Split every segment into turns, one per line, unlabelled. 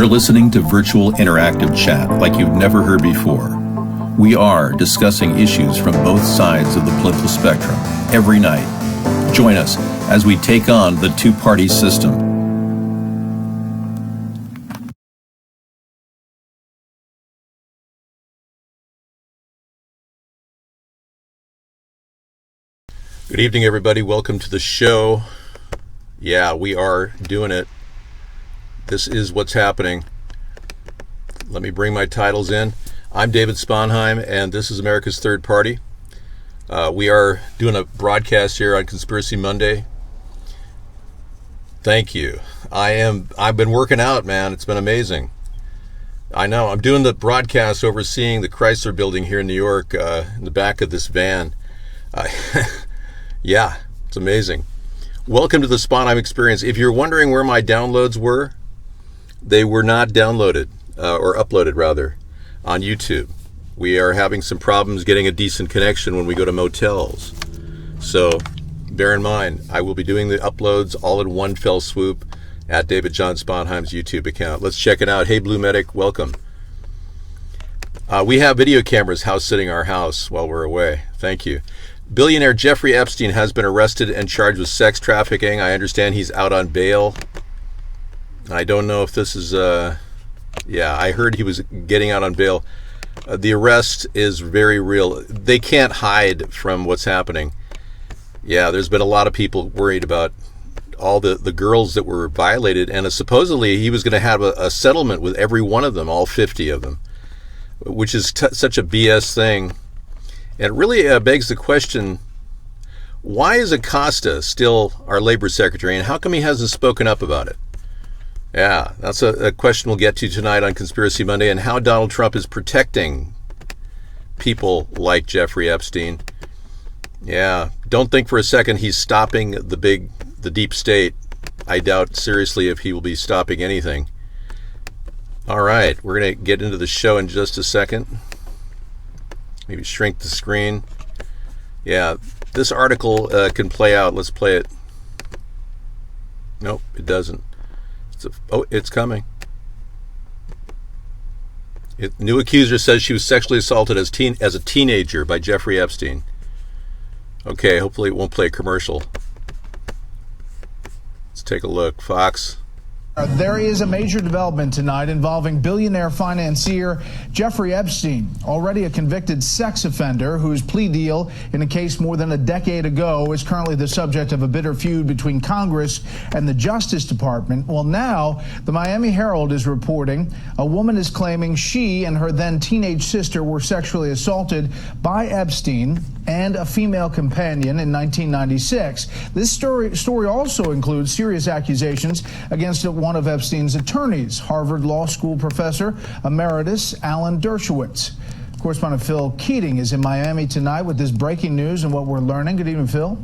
You're listening to virtual interactive chat like you've never heard before. We are discussing issues from both sides of the political spectrum every night. Join us as we take on the two-party system. Good evening, everybody. Welcome to the show. Yeah, we are doing it. This is what's happening. Let me bring my titles in. I'm David Sponheim, and this is America's Third Party. We are doing a broadcast here on Conspiracy Monday. Thank you. I've been working out, man. It's been amazing. I know. I'm doing the broadcast overseeing the Chrysler Building here in New York, in the back of this van. Yeah, it's amazing. Welcome to the Sponheim Experience. If you're wondering where my downloads were, they were not downloaded, or uploaded rather, on YouTube. We are having some problems getting a decent connection when we go to motels. So bear in mind, I will be doing the uploads all in one fell swoop at David John Sponheim's YouTube account. Let's check it out. Hey, Blue Medic, welcome. We have video cameras house sitting our house while we're away. Thank you. Billionaire Jeffrey Epstein has been arrested and charged with sex trafficking. I understand he's out on bail. I don't know if this is, I heard he was getting out on bail. The arrest is very real. They can't hide from what's happening. Yeah, there's been a lot of people worried about all the girls that were violated, and supposedly he was going to have a settlement with every one of them, all 50 of them, which is such a BS thing. And it really begs the question, why is Acosta still our labor secretary, and how come he hasn't spoken up about it? Yeah, that's a question we'll get to tonight on Conspiracy Monday, and how Donald Trump is protecting people like Jeffrey Epstein. Yeah, don't think for a second he's stopping the deep state. I doubt seriously if he will be stopping anything. All right, we're going to get into the show in just a second. Maybe shrink the screen. Yeah, this article can play out. Let's play it. Nope, it doesn't. It's coming. New accuser says she was sexually assaulted as a teenager by Jeffrey Epstein. Okay, hopefully it won't play a commercial. Let's take a look. Fox.
There is a major development tonight involving billionaire financier Jeffrey Epstein, already a convicted sex offender whose plea deal in a case more than a decade ago is currently the subject of a bitter feud between Congress and the Justice Department. Well, now the Miami Herald is reporting a woman is claiming she and her then teenage sister were sexually assaulted by Epstein and a female companion in 1996. This story also includes serious accusations against one of Epstein's attorneys, Harvard Law School professor emeritus Alan Dershowitz. Correspondent Phil Keating is in Miami tonight with this breaking news and what we're learning. Good evening, Phil.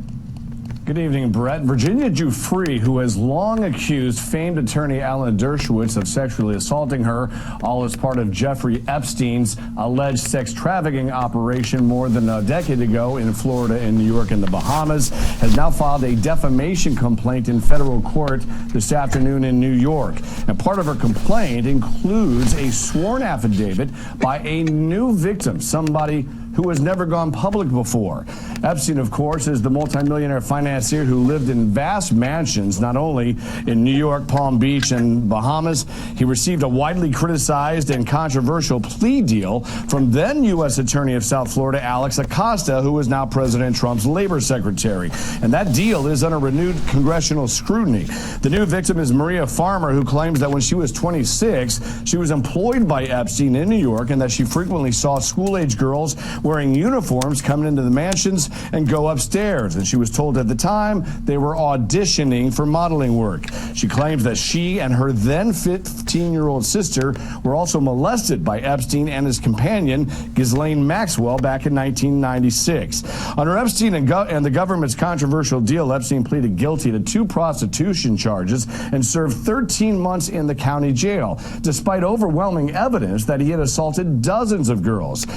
Good evening, Brett. Virginia Giuffre, who has long accused famed attorney Alan Dershowitz of sexually assaulting her, all as part of Jeffrey Epstein's alleged sex trafficking operation more than a decade ago in Florida and New York and the Bahamas, has now filed a defamation complaint in federal court this afternoon in New York. And part of her complaint includes a sworn affidavit by a new victim, somebody who has never gone public before. Epstein, of course, is the multimillionaire financier who lived in vast mansions, not only in New York, Palm Beach, and Bahamas. He received a widely criticized and controversial plea deal from then U.S. Attorney of South Florida, Alex Acosta, who is now President Trump's labor secretary. And that deal is under renewed congressional scrutiny. The new victim is Maria Farmer, who claims that when she was 26, she was employed by Epstein in New York and that she frequently saw school-age girls wearing uniforms coming into the mansions and go upstairs. And she was told at the time they were auditioning for modeling work. She claims that she and her then 15-year-old sister were also molested by Epstein and his companion, Ghislaine Maxwell, back in 1996. Under Epstein and the government's controversial deal, Epstein pleaded guilty to 2 prostitution charges and served 13 months in the county jail, despite overwhelming evidence that he had assaulted dozens of girls.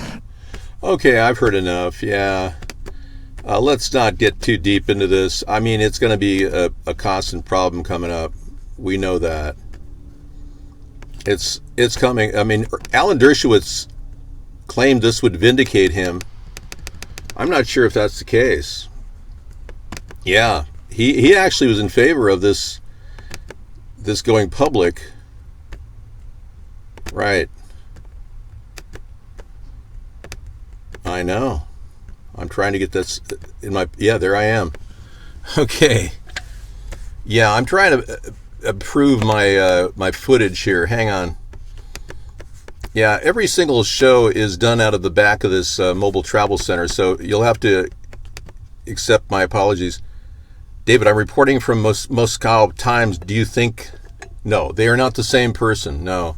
Okay, I've heard enough. Yeah. Let's not get too deep into this. I mean, it's going to be a constant problem coming up. We know that. It's coming. I mean, Alan Dershowitz claimed this would vindicate him. I'm not sure if that's the case. Yeah, he actually was in favor of this going public. Right. I know. I'm trying to get this in my... Yeah, there I am. Okay. Yeah, I'm trying to improve my footage here. Hang on. Yeah, every single show is done out of the back of this mobile travel center, so you'll have to accept my apologies. David, I'm reporting from Moscow Times. Do you think... No, they are not the same person. No.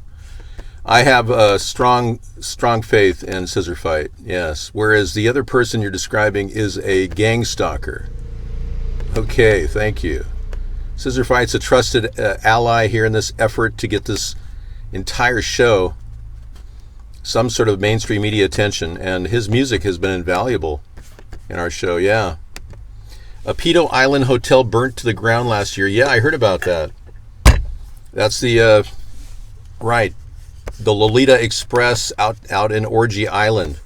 I have a strong faith in Scissor Fight, yes. Whereas the other person you're describing is a gang stalker. Okay, thank you. Scissor Fight's a trusted ally here in this effort to get this entire show some sort of mainstream media attention, and his music has been invaluable in our show, yeah. A Pedo Island hotel burnt to the ground last year. Yeah, I heard about that. That's the, right, the Lolita Express out in Orgy Island.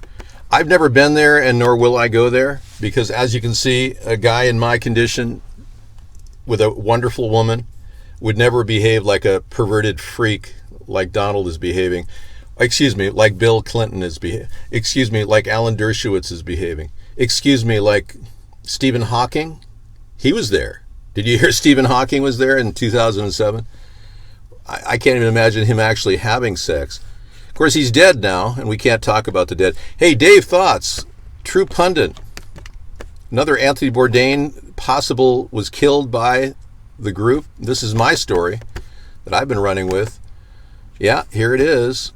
I've never been there, and nor will I go there, because as you can see, a guy in my condition with a wonderful woman would never behave like a perverted freak like Donald is behaving. Excuse me, like Bill Clinton is behaving. Excuse me, like Alan Dershowitz is behaving. Excuse me, like Stephen Hawking. He was there. Did you hear Stephen Hawking was there in 2007? I can't even imagine him actually having sex. Of course, he's dead now, and we can't talk about the dead. Hey, Dave, thoughts? True pundit. Another Anthony Bourdain possible was killed by the group. This is my story that I've been running with. Yeah, here it is.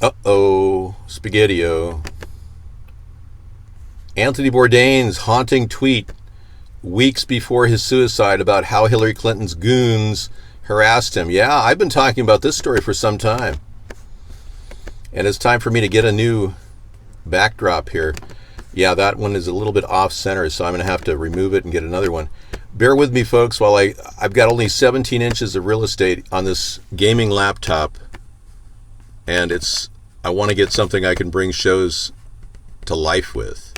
Uh-oh, Spaghetti-O. Anthony Bourdain's haunting tweet weeks before his suicide about how Hillary Clinton's goons harassed him. Yeah, I've been talking about this story for some time. And it's time for me to get a new backdrop here. Yeah, that one is a little bit off center, so I'm going to have to remove it and get another one. Bear with me, folks, while I've got only 17 inches of real estate on this gaming laptop. And I want to get something I can bring shows to life with.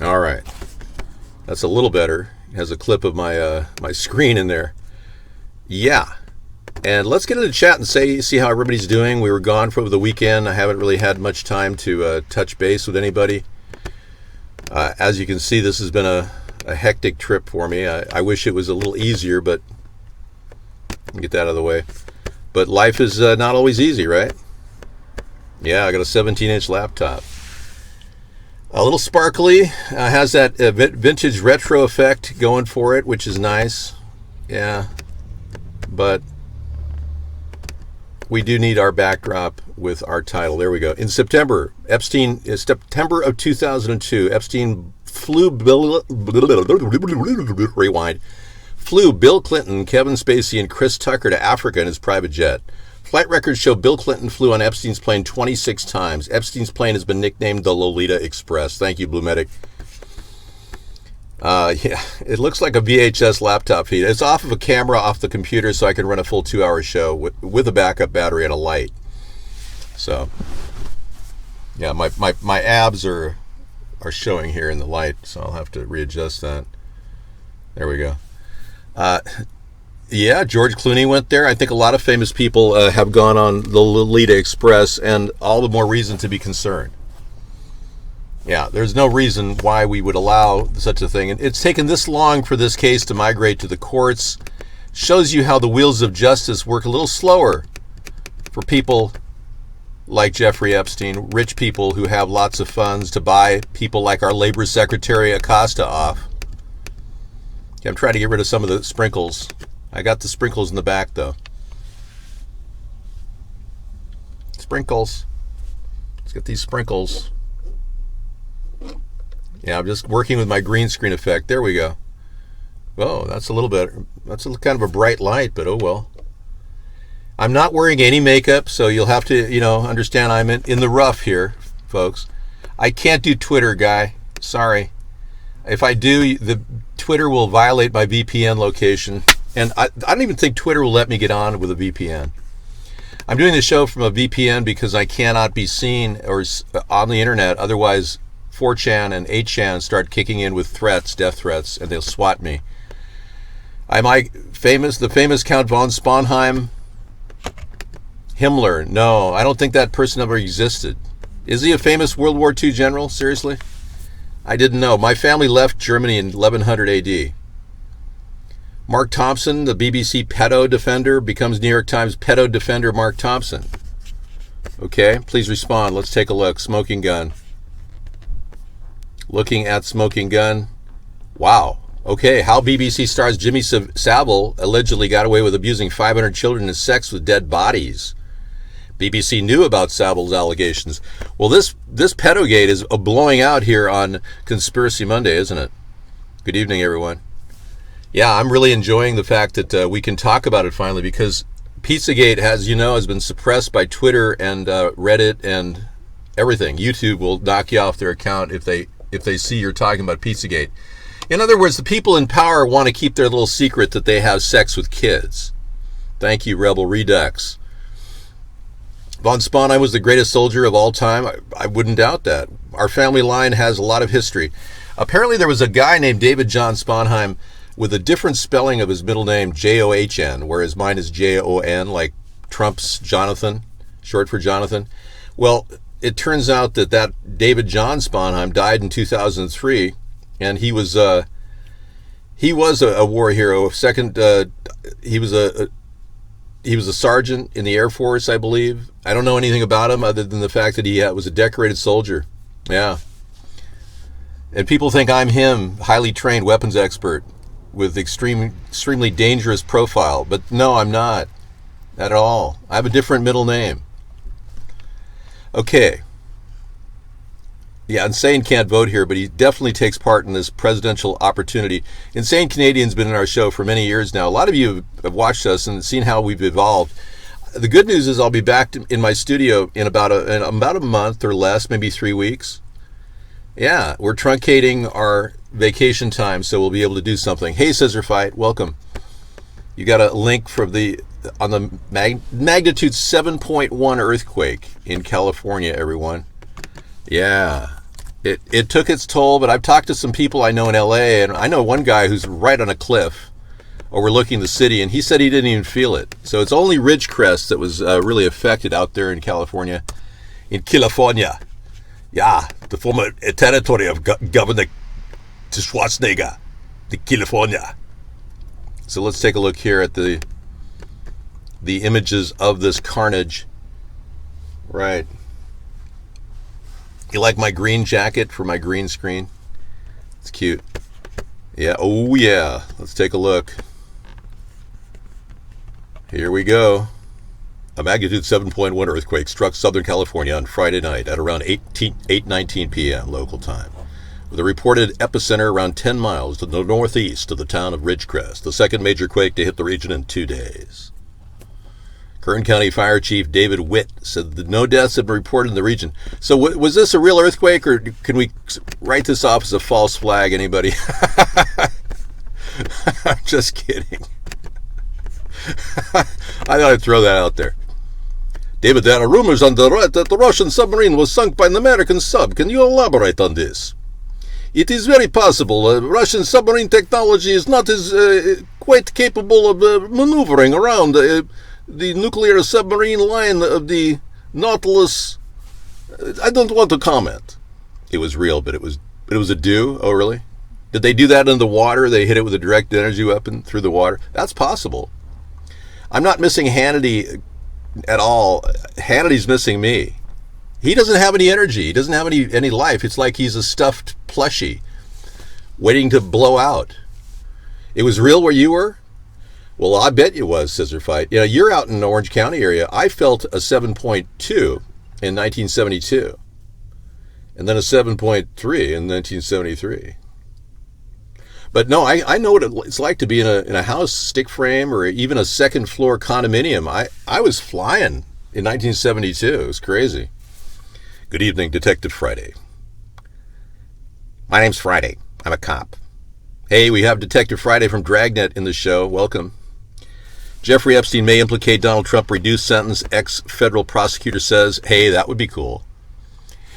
All right, that's a little better. It has a clip of my my screen in there. Yeah, and let's get into the chat and see how everybody's doing. We were gone for the weekend. I haven't really had much time to touch base with anybody. As you can see, this has been a hectic trip for me. I wish it was a little easier, but get that out of the way. But life is not always easy, right? Yeah, I got a 17-inch laptop. A little sparkly, has that vintage retro effect going for it, which is nice. Yeah, but we do need our backdrop with our title. There we go. In September, September of 2002, Epstein flew Bill Clinton, Kevin Spacey, and Chris Tucker to Africa in his private jet. Flight records show Bill Clinton flew on Epstein's plane 26 times. Epstein's plane has been nicknamed the Lolita Express. Thank you, Blue Medic. Yeah, it looks like a VHS laptop feed. It's off of a camera off the computer, so I can run a full 2-hour show with a backup battery and a light. So, yeah, my abs are showing here in the light, so I'll have to readjust that. There we go. Yeah, George Clooney went there. I think a lot of famous people have gone on the Lolita Express, and all the more reason to be concerned. Yeah, there's no reason why we would allow such a thing. And it's taken this long for this case to migrate to the courts. Shows you how the wheels of justice work a little slower for people like Jeffrey Epstein, rich people who have lots of funds to buy people like our Labor Secretary Acosta off. Okay, I'm trying to get rid of some of the sprinkles. I got the sprinkles in the back, though. Sprinkles. Let's get these sprinkles. Yeah, I'm just working with my green screen effect. There we go. Oh, that's a little bit, that's kind of a bright light, but oh well. I'm not wearing any makeup, so you'll have to, understand I'm in the rough here, folks. I can't do Twitter, guy. Sorry. If I do, the Twitter will violate my VPN location. And I don't even think Twitter will let me get on with a VPN. I'm doing the show from a VPN because I cannot be seen or on the internet. Otherwise, 4chan and 8chan start kicking in with threats, death threats, and they'll swat me. Am I famous? The famous Count von Sponheim? Himmler? No, I don't think that person ever existed. Is he a famous World War II general? Seriously? I didn't know. My family left Germany in 1100 AD. Mark Thompson, the BBC pedo defender, becomes New York Times pedo defender Mark Thompson. Okay, please respond. Let's take a look. Smoking gun. Looking at smoking gun. Wow. Okay, how BBC stars Jimmy Savile allegedly got away with abusing 500 children and sex with dead bodies. BBC knew about Savile's allegations. Well, this pedogate is blowing out here on Conspiracy Monday, isn't it? Good evening, everyone. Yeah, I'm really enjoying the fact that we can talk about it finally, because Pizzagate, as you know, has been suppressed by Twitter and Reddit and everything. YouTube will knock you off their account if they see you're talking about Pizzagate. In other words, the people in power want to keep their little secret that they have sex with kids. Thank you, Rebel Redux. Von Sponheim was the greatest soldier of all time. I wouldn't doubt that. Our family line has a lot of history. Apparently there was a guy named David John Sponheim with a different spelling of his middle name, John, whereas mine is Jon, like Trump's Jonathan, short for Jonathan. Well, it turns out that David John Sponheim died in 2003, and he was a war hero. He was a sergeant in the Air Force, I believe. I don't know anything about him other than the fact that he was a decorated soldier. Yeah. And people think I'm him, highly trained weapons expert with extremely dangerous profile. But no, I'm not at all. I have a different middle name. Okay. Yeah, Insane can't vote here, but he definitely takes part in this presidential opportunity. Insane Canadian's been in our show for many years now. A lot of you have watched us and seen how we've evolved. The good news is I'll be back in my studio in about a month or less, maybe 3 weeks. Yeah, we're truncating our vacation time, so we'll be able to do something. Hey, Scissor Fight, welcome. You got a link from on the magnitude 7.1 earthquake in California, everyone. Yeah, it took its toll, but I've talked to some people I know in LA, and I know one guy who's right on a cliff overlooking the city, and he said he didn't even feel it. So it's only Ridgecrest that was really affected out there in California. In California. Yeah, the former territory of Governor Schwarzenegger, the California. So let's take a look here at the images of this carnage. Right. You like my green jacket for my green screen? It's cute. Yeah, oh yeah. Let's take a look. Here we go. A magnitude 7.1 earthquake struck Southern California on Friday night at around 8:19 p.m. local time, with a reported epicenter around 10 miles to the northeast of the town of Ridgecrest, the second major quake to hit the region in 2 days. Kern County Fire Chief David Witt said that no deaths have been reported in the region. So was this a real earthquake, or can we write this off as a false flag, anybody? I'm just kidding. I thought I'd throw that out there. David, there are rumors on the right that the Russian submarine was sunk by an American sub. Can you elaborate on this? It is very possible. Russian submarine technology is not quite capable of maneuvering around the nuclear submarine line of the Nautilus. I don't want to comment. It was real, but it was a do. Oh, really? Did they do that in the water? They hit it with a direct energy weapon through the water? That's possible. I'm not missing Hannity at all. Hannity's missing me. He doesn't have any energy. He doesn't have any life. It's like he's a stuffed plushie waiting to blow out. It was real where you were? Well, I bet it was, Scissor Fight. You know, you're out in the Orange County area. I felt a 7.2 in 1972. And then a 7.3 in 1973. But no, I know what it's like to be in a house, stick frame, or even a second floor condominium. I was flying in 1972. It was crazy. Good evening, Detective Friday. My name's Friday. I'm a cop. Hey, we have Detective Friday from Dragnet in the show. Welcome. Jeffrey Epstein may implicate Donald Trump. Reduced sentence. Ex-federal prosecutor says, hey, that would be cool.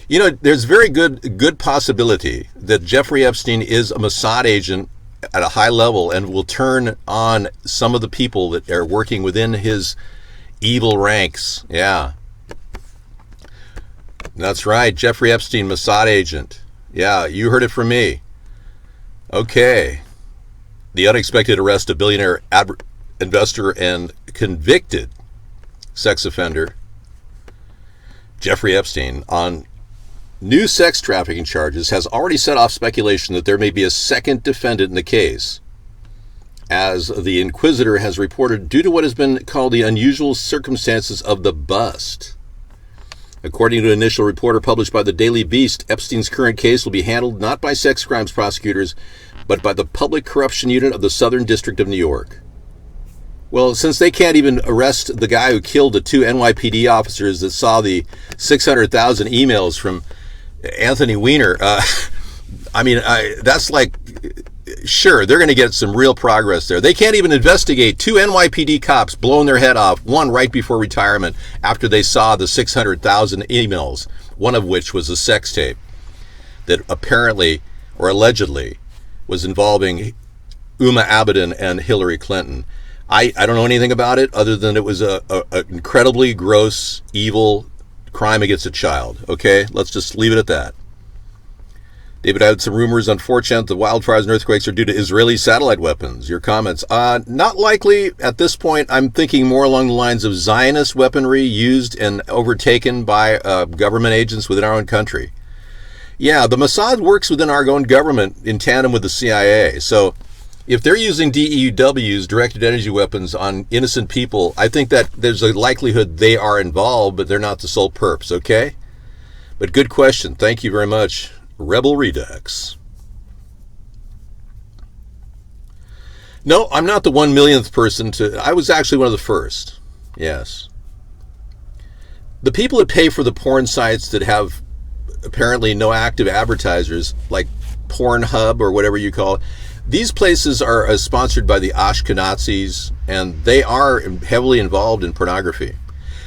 You know, there's very good possibility that Jeffrey Epstein is a Mossad agent at a high level and will turn on some of the people that are working within his evil ranks. Yeah. That's right. Jeffrey Epstein, Mossad agent. Yeah, you heard it from me. Okay. The unexpected arrest of billionaire investor and convicted sex offender Jeffrey Epstein on new sex trafficking charges has already set off speculation that there may be a second defendant in the case, as the Inquisitor has reported, due to what has been called the unusual circumstances of the bust. According to an initial report published by the Daily Beast, Epstein's current case will be handled not by sex crimes prosecutors, but by the Public Corruption Unit of the Southern District of New York. Well, since they can't even arrest the guy who killed the 2 NYPD officers that saw the 600,000 emails from Anthony Weiner, that's like, sure, they're going to get some real progress there. They can't even investigate 2 NYPD cops blowing their head off, one right before retirement, after they saw the 600,000 emails, one of which was a sex tape that apparently, or allegedly, was involving Uma Abedin and Hillary Clinton. I don't know anything about it other than it was a incredibly gross, evil crime against a child. Okay, let's just leave it at that. David had some rumors on 4chan the wildfires and earthquakes are due to Israeli satellite weapons. Your comments? Not likely at this point. I'm thinking more along the lines of Zionist weaponry used and overtaken by government agents within our own country. Yeah, the Mossad works within our own government in tandem with the CIA. So if they're using DEWs, directed energy weapons, on innocent people, I think that there's a likelihood they are involved, but they're not the sole perps, okay? But good question. Thank you very much, Rebel Redux. No, I'm not the 1 millionth person to... I was actually one of the first. Yes. The people that pay for the porn sites that have apparently no active advertisers, like Pornhub or whatever you call it, these places are sponsored by the Ashkenazis, and they are heavily involved in pornography.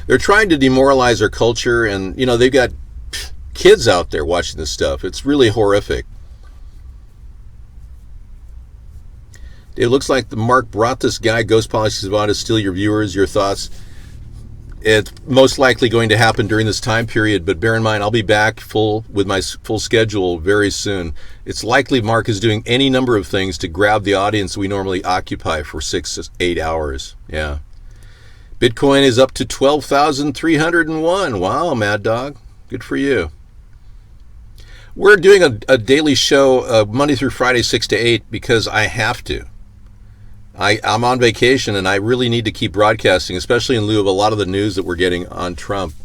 They're trying to demoralize our culture, and, you know, they've got kids out there watching this stuff. It's really horrific. It looks like the Mark brought this guy, Ghost Politics, on to steal your viewers, your thoughts. It's most likely going to happen during this time period, but bear in mind, I'll be back with my full schedule very soon. It's likely Mark is doing any number of things to grab the audience we normally occupy for 6 to 8 hours. Yeah. Bitcoin is up to 12,301. Wow, Mad Dog. Good for you. We're doing a daily show Monday through Friday, 6 to 8, because I have to. I'm on vacation, and I really need to keep broadcasting, especially in lieu of a lot of the news that we're getting on Trump.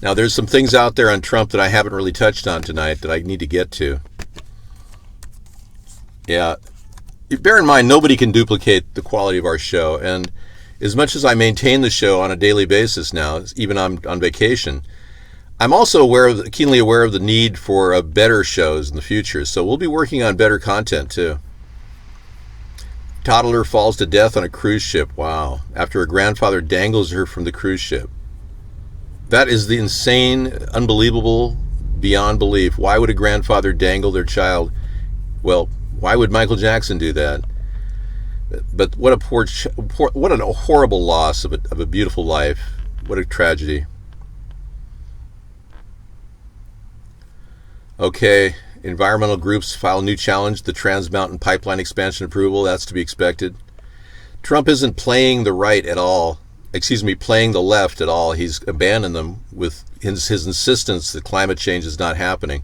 Now, there's some things out there on Trump that I haven't really touched on tonight that I need to get to. Yeah. Bear in mind, nobody can duplicate the quality of our show, and as much as I maintain the show on a daily basis now, even on vacation, I'm also keenly aware of the need for better shows in the future, so we'll be working on better content, too. Toddler falls to death on a cruise ship. Wow. After her grandfather dangles her from the cruise ship. That is the insane, unbelievable, beyond belief. Why would a grandfather dangle their child? Well, why would Michael Jackson do that? But what a horrible loss of a beautiful life. What a tragedy. Okay. Environmental groups file new challenge, the Trans Mountain Pipeline expansion approval. That's to be expected. Trump isn't playing the right at all. Playing the left at all. He's abandoned them with his insistence that climate change is not happening.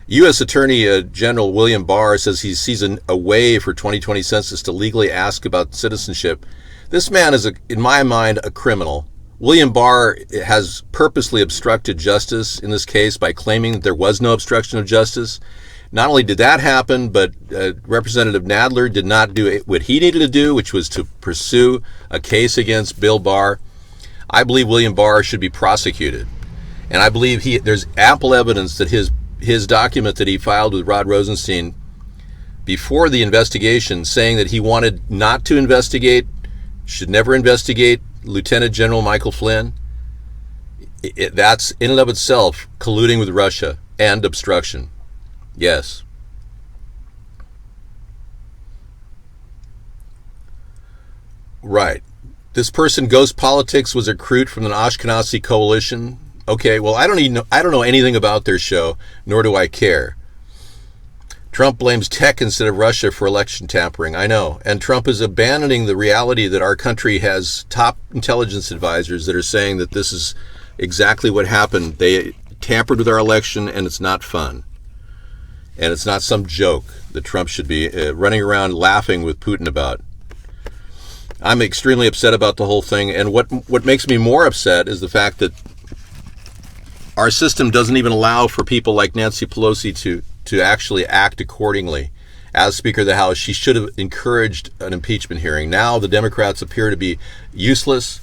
U.S. Attorney General William Barr says he sees a way for 2020 census to legally ask about citizenship. This man is, in my mind, a criminal. William Barr has purposely obstructed justice in this case by claiming that there was no obstruction of justice. Not only did that happen, but Representative Nadler did not do what he needed to do, which was to pursue a case against Bill Barr. I believe William Barr should be prosecuted. And I believe there's ample evidence that his document that he filed with Rod Rosenstein before the investigation, saying that he wanted not to investigate, should never investigate Lieutenant General Michael Flynn. That's in and of itself colluding with Russia and obstruction. Yes. Right. This person, Ghost Politics, was a recruit from an Ashkenazi coalition. Okay, well, I don't know anything about their show, nor do I care. Trump blames tech instead of Russia for election tampering. I know. And Trump is abandoning the reality that our country has top intelligence advisors that are saying that this is exactly what happened. They tampered with our election, and it's not fun. And it's not some joke that Trump should be running around laughing with Putin about. I'm extremely upset about the whole thing, and what makes me more upset is the fact that our system doesn't even allow for people like Nancy Pelosi to actually act accordingly. As Speaker of the House, she should have encouraged an impeachment hearing. Now the Democrats appear to be useless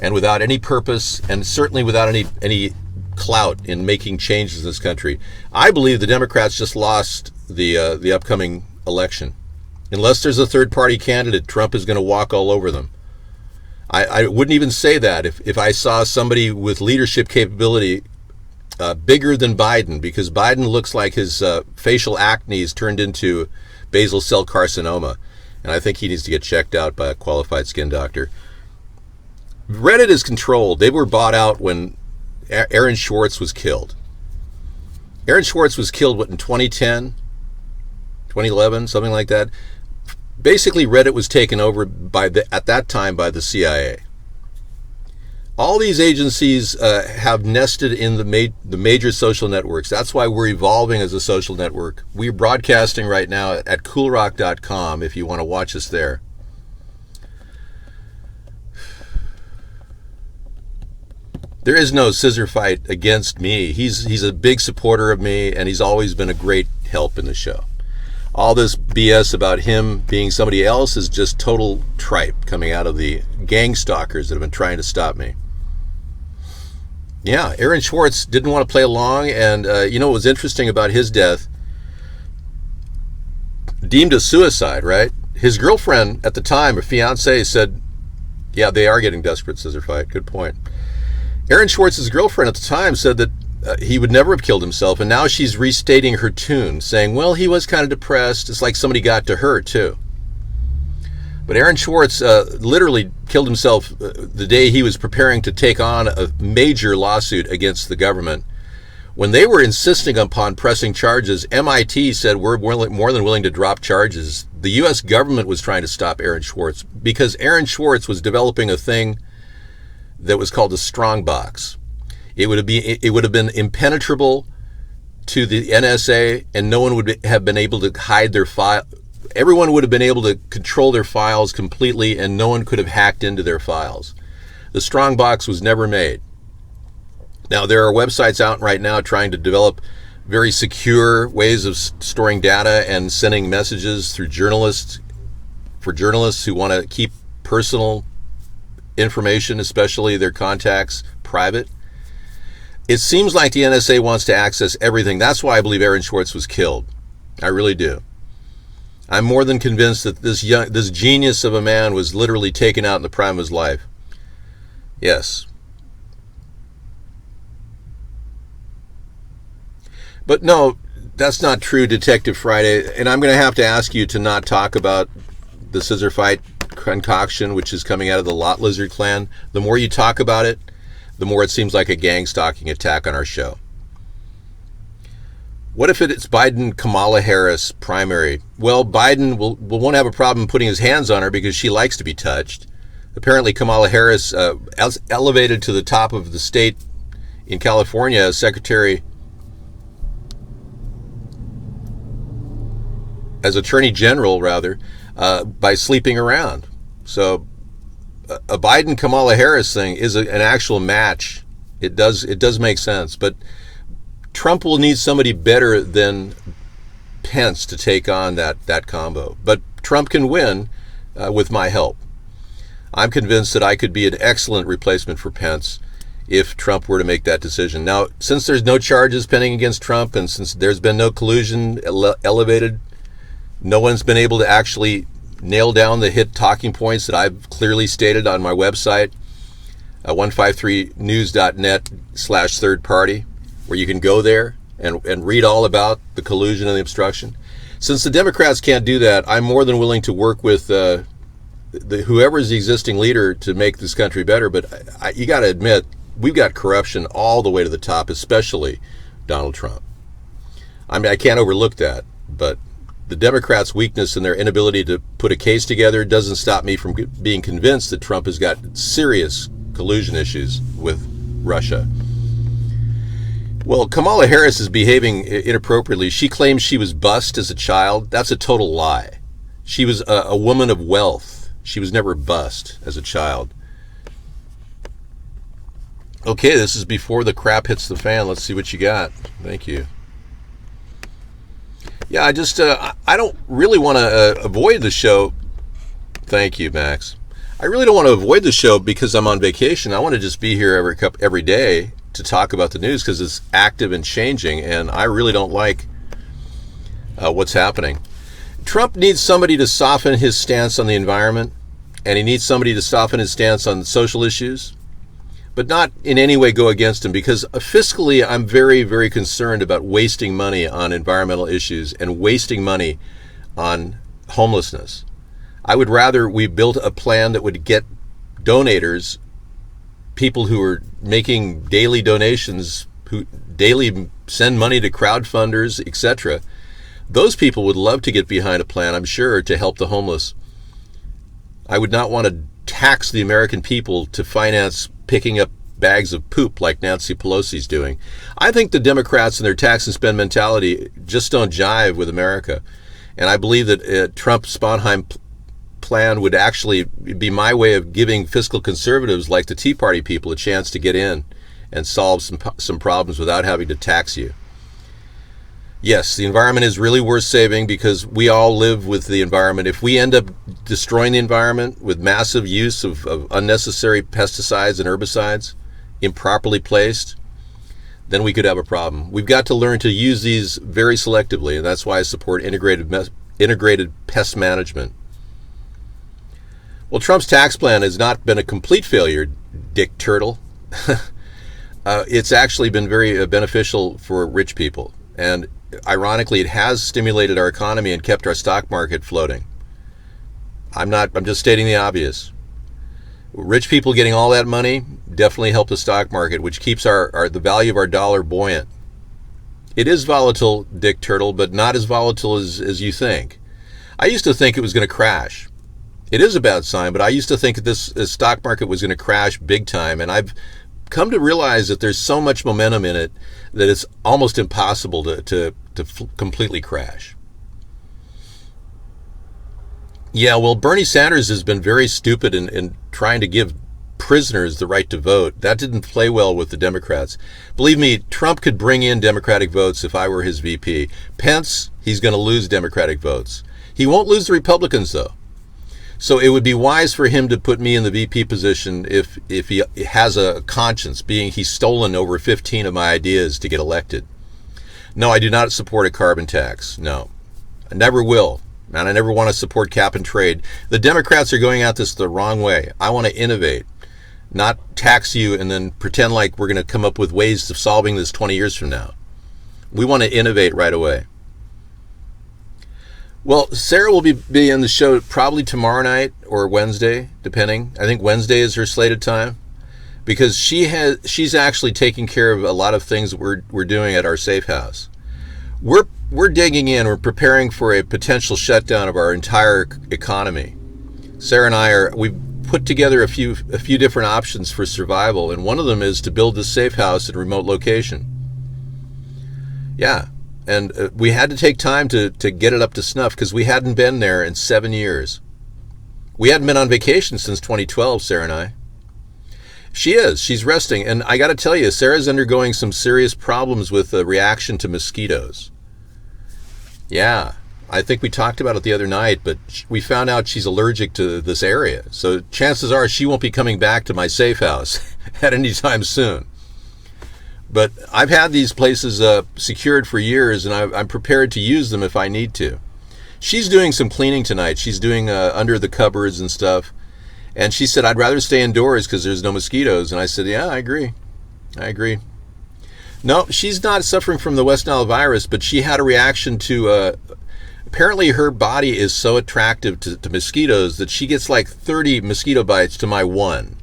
and without any purpose, and certainly without any clout in making changes in this country. I believe the Democrats just lost the upcoming election. Unless there's a third-party candidate, Trump is going to walk all over them. I wouldn't even say that if I saw somebody with leadership capability bigger than Biden, because Biden looks like his facial acne is turned into basal cell carcinoma, and I think he needs to get checked out by a qualified skin doctor. Reddit is controlled. They were bought out when Aaron Swartz was killed. Aaron Swartz was killed, in 2010, 2011, something like that. Basically, Reddit was taken over at that time by the CIA. All these agencies have nested in the major social networks. That's why we're evolving as a social network. We're broadcasting right now at coolrock.com if you want to watch us there. There is no scissor fight against me. He's a big supporter of me, and he's always been a great help in the show. All this BS about him being somebody else is just total tripe coming out of the gang stalkers that have been trying to stop me. Yeah, Aaron Swartz didn't want to play along, and you know what was interesting about his death? Deemed a suicide, right? His girlfriend at the time, or fiance, said, yeah, they are getting desperate, scissor fight. Good point. Aaron Swartz's girlfriend at the time said that he would never have killed himself, and now she's restating her tune, saying, well, he was kind of depressed. It's like somebody got to her, too. But Aaron Swartz literally killed himself the day he was preparing to take on a major lawsuit against the government. When they were insisting upon pressing charges, MIT said we're more than willing to drop charges. The U.S. government was trying to stop Aaron Swartz because Aaron Swartz was developing a thing that was called a strong box. It would have been impenetrable to the NSA, and no one would have been able to hide their file. Everyone would have been able to control their files completely, and no one could have hacked into their files. The strong box was never made. Now, there are websites out right now trying to develop very secure ways of storing data and sending messages through journalists, for journalists who want to keep personal information, especially their contacts, private. It seems like the NSA wants to access everything. That's why I believe Aaron Swartz was killed. I really do. I'm more than convinced that this genius of a man was literally taken out in the prime of his life. Yes. But no, that's not true, Detective Friday. And I'm going to have to ask you to not talk about the scissor fight concoction, which is coming out of the Lot Lizard clan. The more you talk about it, the more it seems like a gang stalking attack on our show. What if it's Biden-Kamala Harris primary? Well, Biden won't have a problem putting his hands on her because she likes to be touched. Apparently, Kamala Harris elevated to the top of the state in California as Attorney General, rather, by sleeping around. So a Biden-Kamala Harris thing is an actual match. It does make sense, but Trump will need somebody better than Pence to take on that combo. But Trump can win with my help. I'm convinced that I could be an excellent replacement for Pence if Trump were to make that decision. Now, since there's no charges pending against Trump, and since there's been no collusion elevated, No one's been able to actually nail down the hit talking points that I've clearly stated on my website, 153news.net/third party, where you can go there and read all about the collusion and the obstruction. Since the Democrats can't do that, I'm more than willing to work with whoever is the existing leader to make this country better. But you got to admit, we've got corruption all the way to the top, especially Donald Trump. I mean, I can't overlook that, but the Democrats' weakness in their inability to put a case together doesn't stop me from being convinced that Trump has got serious collusion issues with Russia. Well, Kamala Harris is behaving inappropriately. She claims she was bussed as a child. That's a total lie. She was a woman of wealth. She was never bussed as a child. Okay, this is before the crap hits the fan. Let's see what you got. Thank you. Yeah, I don't really want to avoid the show. Thank you, Max. I really don't want to avoid the show because I'm on vacation. I want to just be here every day to talk about the news because it's active and changing, and I really don't like what's happening. Trump needs somebody to soften his stance on the environment, and he needs somebody to soften his stance on social issues, but not in any way go against him, because fiscally I'm very, very concerned about wasting money on environmental issues and wasting money on homelessness. I would rather we built a plan that would get donators, people who are making daily donations, who daily send money to crowdfunders, etc. Those people would love to get behind a plan, I'm sure, to help the homeless. I would not want to tax the American people to finance picking up bags of poop like Nancy Pelosi's doing. I think the Democrats and their tax and spend mentality just don't jive with America. And I believe that Trump-Sponheim plan would actually be my way of giving fiscal conservatives like the Tea Party people a chance to get in and solve some problems without having to tax you. Yes, the environment is really worth saving because we all live with the environment. If we end up destroying the environment with massive use of unnecessary pesticides and herbicides, improperly placed, then we could have a problem. We've got to learn to use these very selectively, and that's why I support integrated pest management. Well, Trump's tax plan has not been a complete failure, Dick Turtle. It's actually been very beneficial for rich people. And ironically, it has stimulated our economy and kept our stock market floating. I'm just stating the obvious. Rich people getting all that money definitely help the stock market, which keeps the value of our dollar buoyant. It is volatile, Dick Turtle, but not as volatile as you think. I used to think it was going to crash. It is a bad sign, but I used to think that this stock market was going to crash big time, and I've come to realize that there's so much momentum in it that it's almost impossible to completely crash. Yeah, well, Bernie Sanders has been very stupid in trying to give prisoners the right to vote. That didn't play well with the Democrats. Believe me, Trump could bring in Democratic votes if I were his VP. Pence, he's going to lose Democratic votes. He won't lose the Republicans, though. So it would be wise for him to put me in the VP position if he has a conscience, being he's stolen over 15 of my ideas to get elected. No, I do not support a carbon tax. No, I never will. And I never want to support cap and trade. The Democrats are going at this the wrong way. I want to innovate, not tax you and then pretend like we're going to come up with ways of solving this 20 years from now. We want to innovate right away. Well, Sarah will be in the show probably tomorrow night or Wednesday, depending. I think Wednesday is her slated time, because she's actually taking care of a lot of things that we're doing at our safe house. We're digging in. We're preparing for a potential shutdown of our entire economy. Sarah and we've put together a few different options for survival, and one of them is to build this safe house in a remote location. Yeah. And we had to take time to get it up to snuff because we hadn't been there in 7 years. We hadn't been on vacation since 2012, Sarah and I. She's resting. And I got to tell you, Sarah's undergoing some serious problems with a reaction to mosquitoes. Yeah, I think we talked about it the other night, but we found out she's allergic to this area. So chances are she won't be coming back to my safe house at any time soon. But I've had these places secured for years, and I'm prepared to use them if I need to. She's doing some cleaning tonight. She's doing under the cupboards and stuff. And she said, I'd rather stay indoors because there's no mosquitoes. And I said, yeah, I agree. No, she's not suffering from the West Nile virus, but she had a reaction to, apparently her body is so attractive to mosquitoes that she gets like 30 mosquito bites to my one.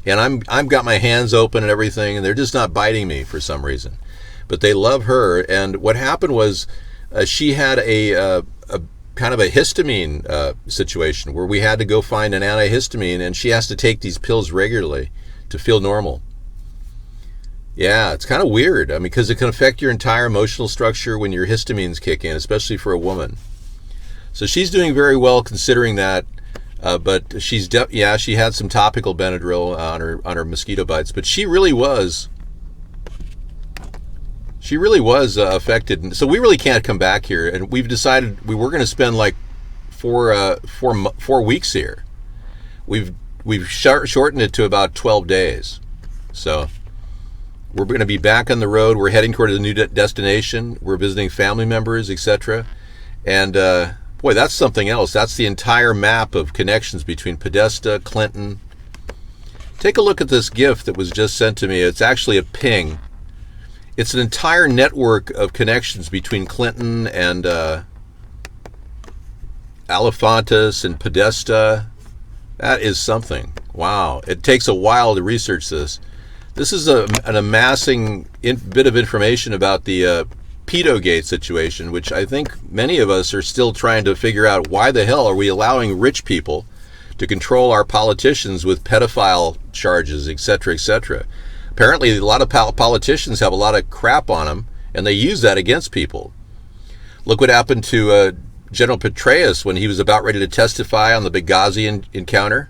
And I've got my hands open and everything, and they're just not biting me for some reason. But they love her. And what happened was she had a kind of a histamine situation where we had to go find an antihistamine, and she has to take these pills regularly to feel normal. Yeah, it's kind of weird. I mean, because it can affect your entire emotional structure when your histamines kick in, especially for a woman. So she's doing very well considering that. But she's she had some topical Benadryl on her mosquito bites, but she really was affected. So we really can't come back here, and we've decided we were going to spend like 4 weeks here. We've shortened it to about 12 days. So we're going to be back on the road. We're heading toward a new destination. We're visiting family members, etc. And boy, that's something else. That's the entire map of connections between Podesta, Clinton. Take a look at this GIF that was just sent to me. It's actually a ping. It's an entire network of connections between Clinton and Alefantis and Podesta. That is something. Wow. It takes a while to research this. This is an amassing bit of information about the pedogate situation, which I think many of us are still trying to figure out. Why the hell are we allowing rich people to control our politicians with pedophile charges, etc., etc.? Apparently, a lot of politicians have a lot of crap on them, and they use that against people. Look what happened to General Petraeus when he was about ready to testify on the Benghazi encounter.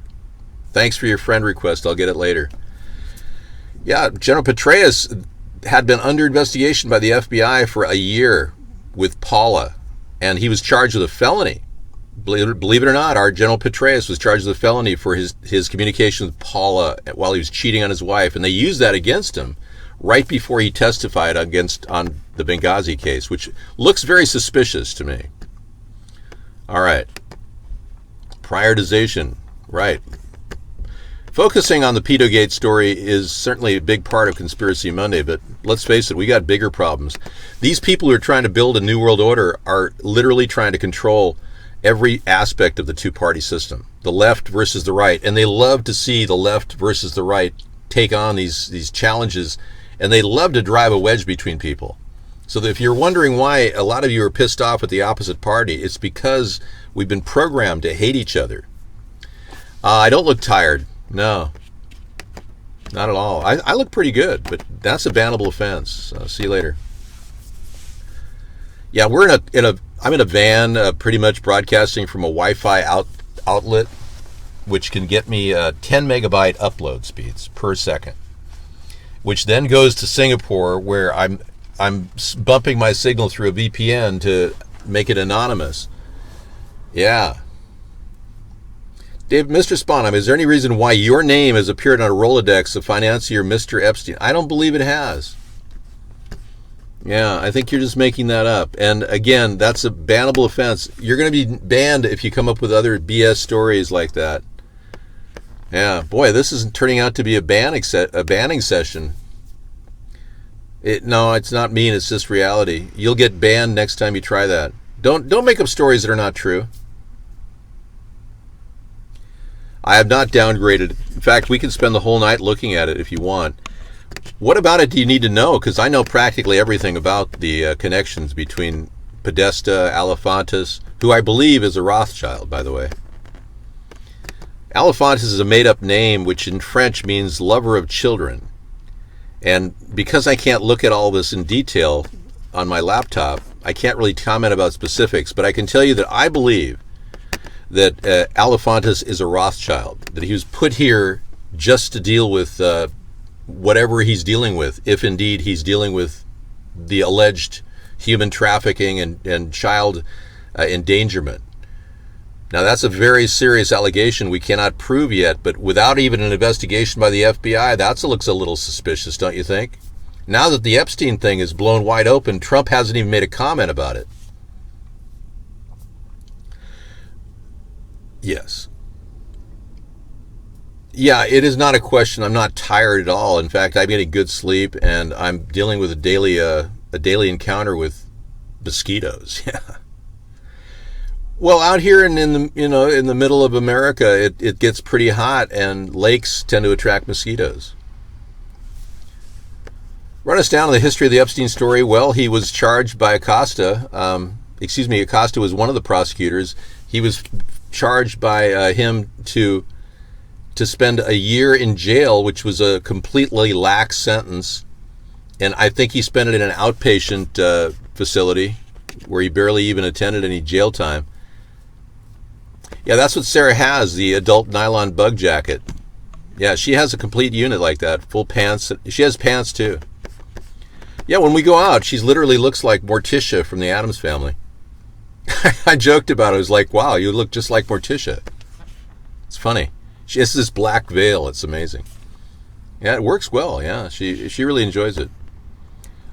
Thanks for your friend request. I'll get it later. Yeah, General Petraeus had been under investigation by the FBI for a year with Paula, and he was charged with a felony. Believe it or not, our General Petraeus was charged with a felony for his communication with Paula while he was cheating on his wife, and they used that against him right before he testified on the Benghazi case, which looks very suspicious to me. All right. Prioritization. Right. Focusing on the pedogate story is certainly a big part of Conspiracy Monday, but let's face it, we got bigger problems. These people who are trying to build a new world order are literally trying to control every aspect of the two-party system, the left versus the right, and they love to see the left versus the right take on these challenges, and they love to drive a wedge between people. So that if you're wondering why a lot of you are pissed off at the opposite party, it's because we've been programmed to hate each other. I don't look tired. No, not at all. I look pretty good, but that's a bannable offense. See you later. Yeah, we're I'm in a van, pretty much broadcasting from a Wi-Fi outlet, which can get me 10 megabyte upload speeds per second, which then goes to Singapore, where I'm bumping my signal through a VPN to make it anonymous. Yeah. Dave, Mr. Sponheim, is there any reason why your name has appeared on a Rolodex of financier Mr. Epstein? I don't believe it has. Yeah, I think you're just making that up. And again, that's a bannable offense. You're going to be banned if you come up with other BS stories like that. Yeah, boy, this isn't turning out to be a banning session. No, it's not mean. It's just reality. You'll get banned next time you try that. Don't make up stories that are not true. I have not downgraded. In fact, we can spend the whole night looking at it if you want. What about it do you need to know? Because I know practically everything about the connections between Podesta, Alefantis, who I believe is a Rothschild, by the way. Alefantis is a made-up name, which in French means lover of children. And because I can't look at all this in detail on my laptop, I can't really comment about specifics, but I can tell you that I believe that Alefantis is a Rothschild, that he was put here just to deal with whatever he's dealing with, if indeed he's dealing with the alleged human trafficking and child endangerment. Now, that's a very serious allegation we cannot prove yet, but without even an investigation by the FBI, that looks a little suspicious, don't you think? Now that the Epstein thing is blown wide open, Trump hasn't even made a comment about it. Yes. Yeah, it is not a question. I'm not tired at all. In fact, I'm getting good sleep, and I'm dealing with a daily encounter with mosquitoes. Yeah. Well, out here in the in the middle of America, it gets pretty hot, and lakes tend to attract mosquitoes. Run us down on the history of the Epstein story. Well, he was charged by Acosta. Acosta was one of the prosecutors. He was charged by him to spend a year in jail, which was a completely lax sentence. And I think he spent it in an outpatient facility where he barely even attended any jail time. Yeah, that's what Sarah has, the adult nylon bug jacket. Yeah, she has a complete unit like that, full pants. She has pants too. Yeah, when we go out, she literally looks like Morticia from the Addams Family. I joked about it. I was like, wow, you look just like Morticia. It's funny. She has this black veil. It's amazing. Yeah, it works well. Yeah, she really enjoys it.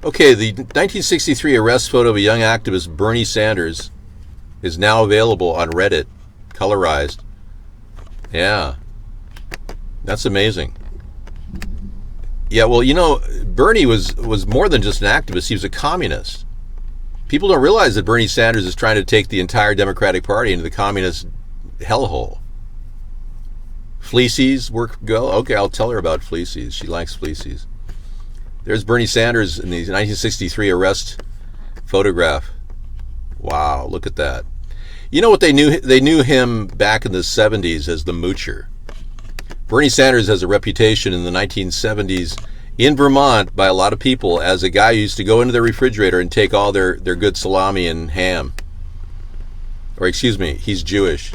Okay, the 1963 arrest photo of a young activist, Bernie Sanders, is now available on Reddit, colorized. Yeah, that's amazing. Yeah, well, Bernie was more than just an activist. He was a communist. People don't realize that Bernie Sanders is trying to take the entire Democratic Party into the communist hellhole. Fleecies go? Okay, I'll tell her about fleecies. She likes fleecies. There's Bernie Sanders in the 1963 arrest photograph. Wow, look at that. You know what they knew? They knew him back in the 70s as the moocher. Bernie Sanders has a reputation in the 1970s in Vermont by a lot of people as a guy who used to go into their refrigerator and take all their good salami and ham. Or excuse me, he's Jewish.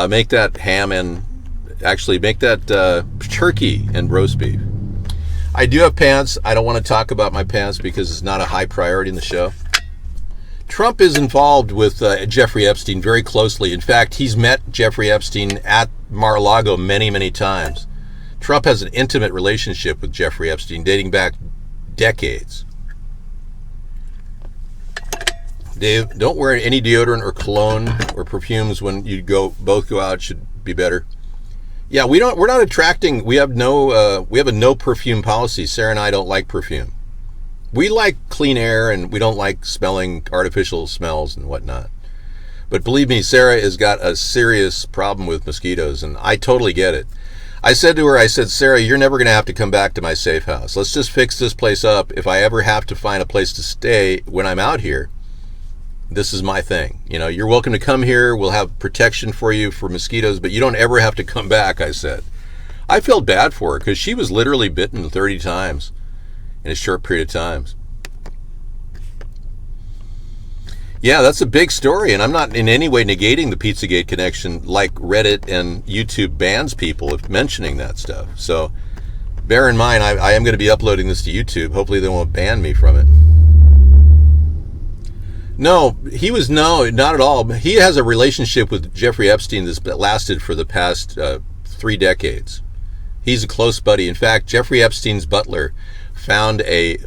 Make that ham and actually make that turkey and roast beef. I do have pants. I don't want to talk about my pants because it's not a high priority in the show. Trump is involved with Jeffrey Epstein very closely. In fact, he's met Jeffrey Epstein at Mar-a-Lago many, many times. Trump has an intimate relationship with Jeffrey Epstein dating back decades. Dave, don't wear any deodorant or cologne or perfumes when you both go out. Should be better. Yeah, we're not attracting. We have a no perfume policy. Sarah and I don't like perfume. We like clean air, and we don't like smelling artificial smells and whatnot. But believe me, Sarah has got a serious problem with mosquitoes, and I totally get it. I said to her, Sarah, you're never going to have to come back to my safe house. Let's just fix this place up. If I ever have to find a place to stay when I'm out here, this is my thing. You're welcome to come here. We'll have protection for you for mosquitoes, but you don't ever have to come back, I said. I felt bad for her because she was literally bitten 30 times in a short period of time. Yeah, that's a big story, and I'm not in any way negating the Pizzagate connection like Reddit and YouTube bans people of mentioning that stuff. So bear in mind, I am going to be uploading this to YouTube. Hopefully they won't ban me from it. No, not at all. He has a relationship with Jeffrey Epstein that lasted for the past 3 decades. He's a close buddy. In fact, Jeffrey Epstein's butler found a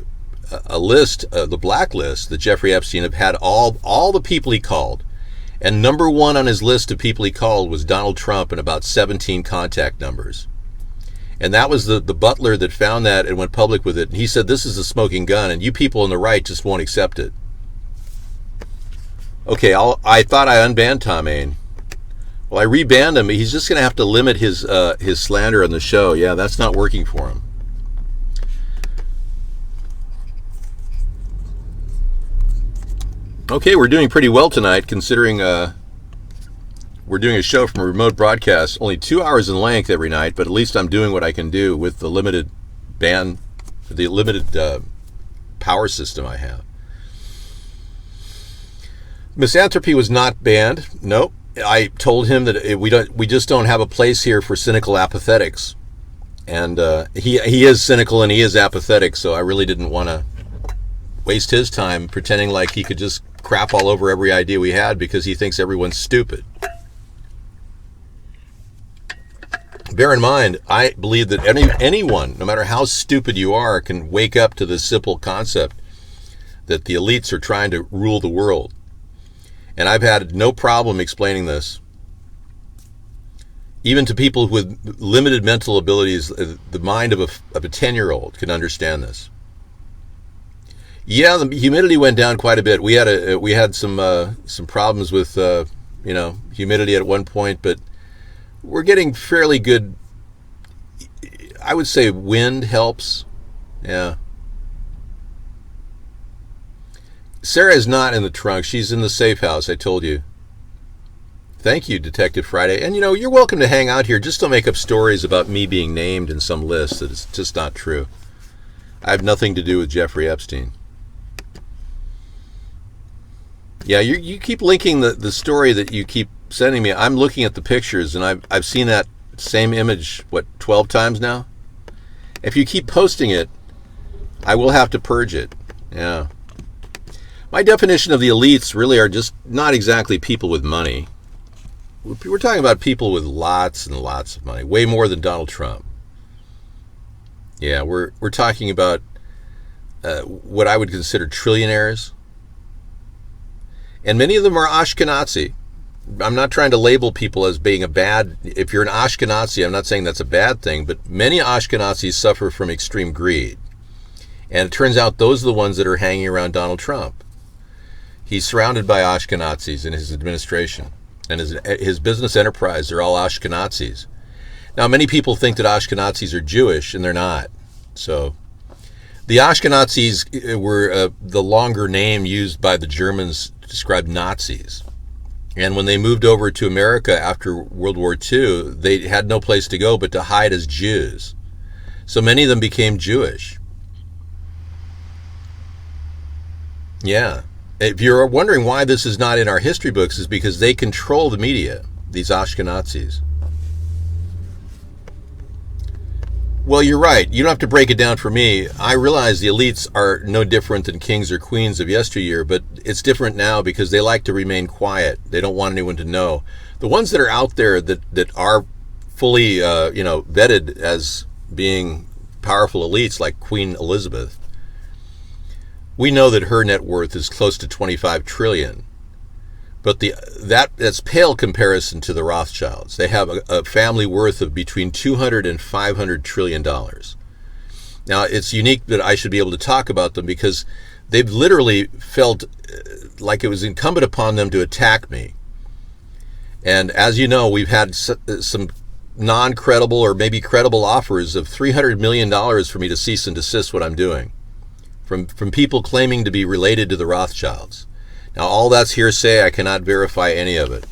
list, the blacklist that Jeffrey Epstein had all the people he called. And number 1 on his list of people he called was Donald Trump and about 17 contact numbers. And that was the butler that found that and went public with it. And he said, this is a smoking gun, and you people on the right just won't accept it. Okay, I thought I unbanned Tom Aine. Well, I rebanned him. He's just going to have to limit his slander on the show. Yeah, that's not working for him. Okay, we're doing pretty well tonight, considering we're doing a show from a remote broadcast, only 2 hours in length every night, but at least I'm doing what I can do with the limited power system I have. Misanthropy was not banned. Nope. I told him that we just don't have a place here for cynical apathetics, and he is cynical and he is apathetic. So I really didn't want to waste his time pretending like he could just crap all over every idea we had because he thinks everyone's stupid. Bear in mind, I believe that anyone, no matter how stupid you are, can wake up to this simple concept that the elites are trying to rule the world. And I've had no problem explaining this. Even to people with limited mental abilities, the mind of a 10-year-old can understand this. Yeah, the humidity went down quite a bit. We had some problems with humidity at one point, but we're getting fairly good. I would say wind helps. Yeah. Sarah is not in the trunk. She's in the safe house, I told you. Thank you, Detective Friday. And you're welcome to hang out here. Just don't make up stories about me being named in some list that is just not true. I have nothing to do with Jeffrey Epstein. Yeah, you keep linking the story that you keep sending me. I'm looking at the pictures, and I've seen that same image, 12 times now? If you keep posting it, I will have to purge it. Yeah. My definition of the elites really are just not exactly people with money. We're talking about people with lots and lots of money, way more than Donald Trump. Yeah, we're talking about what I would consider trillionaires. And many of them are Ashkenazi. I'm not trying to label people as being if you're an Ashkenazi, I'm not saying that's a bad thing, but many Ashkenazis suffer from extreme greed. And it turns out those are the ones that are hanging around Donald Trump. He's surrounded by Ashkenazis in his administration. And his business enterprise are all Ashkenazis. Now, many people think that Ashkenazis are Jewish, and they're not. So, the Ashkenazis were the longer name used by the Germans to describe Nazis. And when they moved over to America after World War II, they had no place to go but to hide as Jews. So many of them became Jewish. Yeah. If you're wondering why this is not in our history books, is because they control the media, these Ashkenazis. Well, you're right. You don't have to break it down for me. I realize the elites are no different than kings or queens of yesteryear, but it's different now because they like to remain quiet. They don't want anyone to know. The ones that are out there that are fully, vetted as being powerful elites, like Queen Elizabeth, we know that her net worth is close to 25 trillion. But that's pale comparison to the Rothschilds. They have a family worth of between 200 and 500 trillion dollars. Now, it's unique that I should be able to talk about them because they've literally felt like it was incumbent upon them to attack me. And as you know, we've had some non-credible or maybe credible offers of $300 million for me to cease and desist what I'm doing from people claiming to be related to the Rothschilds. Now, all that's hearsay. I cannot verify any of it.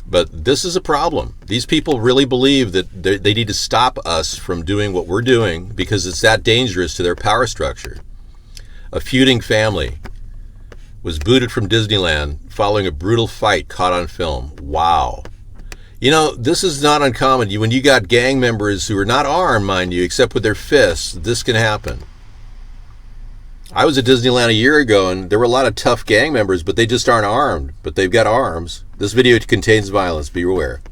But this is a problem. These people really believe that they need to stop us from doing what we're doing because it's that dangerous to their power structure. A feuding family was booted from Disneyland following a brutal fight caught on film. Wow. This is not uncommon. When you got gang members who are not armed, mind you, except with their fists, this can happen. I was at Disneyland a year ago, and there were a lot of tough gang members, but they just aren't armed. But they've got arms. This video contains violence. Be aware.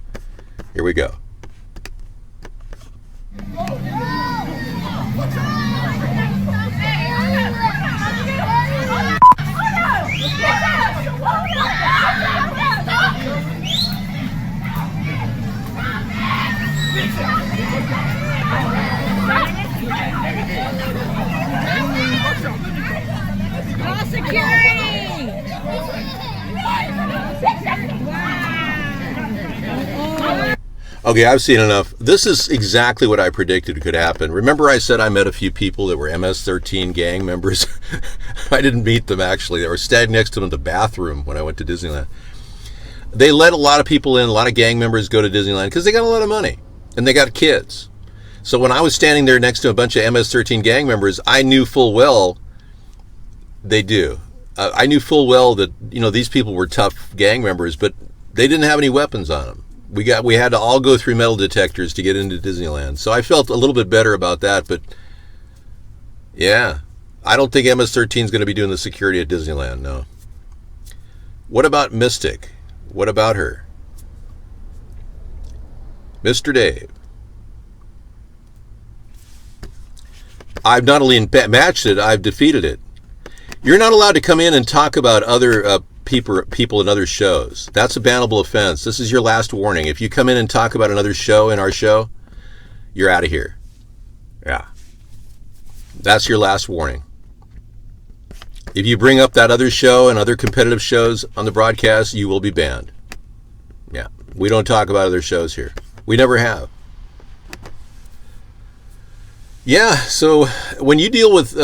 Here we go. Okay, I've seen enough. This is exactly what I predicted could happen. Remember I said I met a few people that were MS-13 gang members? I didn't meet them, actually. They were standing next to them in the bathroom when I went to Disneyland. They let a lot of people in, a lot of gang members go to Disneyland because they got a lot of money, and they got kids. So when I was standing there next to a bunch of MS-13 gang members, I knew full well they do. I knew full well that, these people were tough gang members, but they didn't have any weapons on them. We had to all go through metal detectors to get into Disneyland. So I felt a little bit better about that, but yeah, I don't think MS-13 is going to be doing the security at Disneyland, no. What about Mystic? What about her? Mr. Dave. I've not only matched it, I've defeated it. You're not allowed to come in and talk about other people in other shows. That's a bannable offense. This is your last warning. If you come in and talk about another show in our show, you're out of here. Yeah. That's your last warning. If you bring up that other show and other competitive shows on the broadcast, you will be banned. Yeah. We don't talk about other shows here. We never have. Yeah, so when you deal with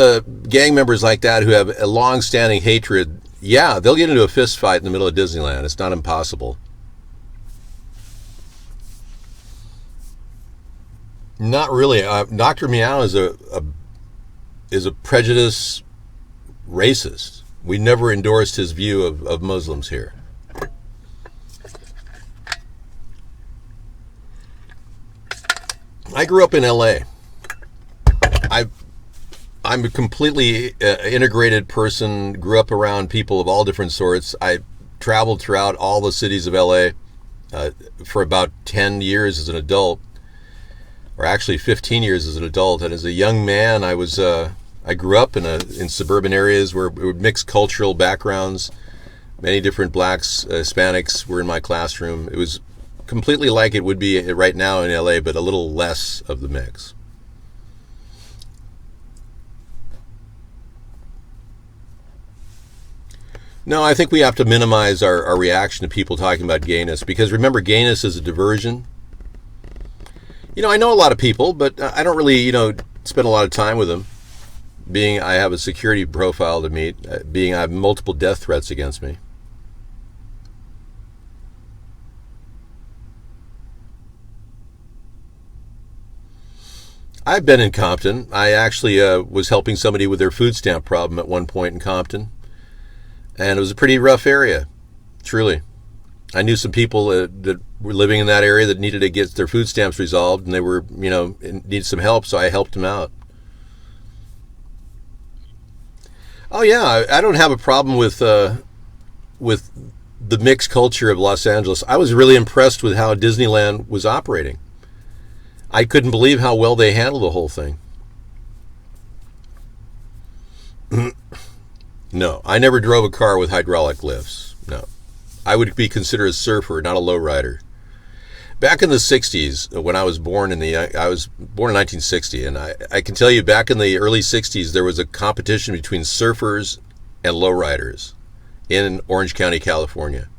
gang members like that who have a long-standing hatred, yeah, they'll get into a fist fight in the middle of Disneyland. It's not impossible. Not really. Dr. Meow is a prejudiced racist. We never endorsed his view of Muslims here. I grew up in LA. I'm a completely integrated person, grew up around people of all different sorts. I traveled throughout all the cities of LA for about 10 years as an adult, or actually 15 years as an adult. And as a young man, I grew up in suburban areas where mixed cultural backgrounds. Many different blacks, Hispanics were in my classroom. It was completely like it would be right now in LA, but a little less of the mix. No, I think we have to minimize our reaction to people talking about gayness, because remember, gayness is a diversion. I know a lot of people, but I don't really, spend a lot of time with them. Being I have a security profile to meet, being I have multiple death threats against me. I've been in Compton. I actually was helping somebody with their food stamp problem at one point in Compton. And it was a pretty rough area, truly. I knew some people that were living in that area that needed to get their food stamps resolved, and they were, needed some help, so I helped them out. Oh yeah, I don't have a problem with the mixed culture of Los Angeles. I was really impressed with how Disneyland was operating. I couldn't believe how well they handled the whole thing. No, I never drove a car with hydraulic lifts. No. I would be considered a surfer, not a lowrider. Back in the 60s, when I was born I was born in 1960, and I can tell you back in the early 60s, there was a competition between surfers and lowriders in Orange County, California.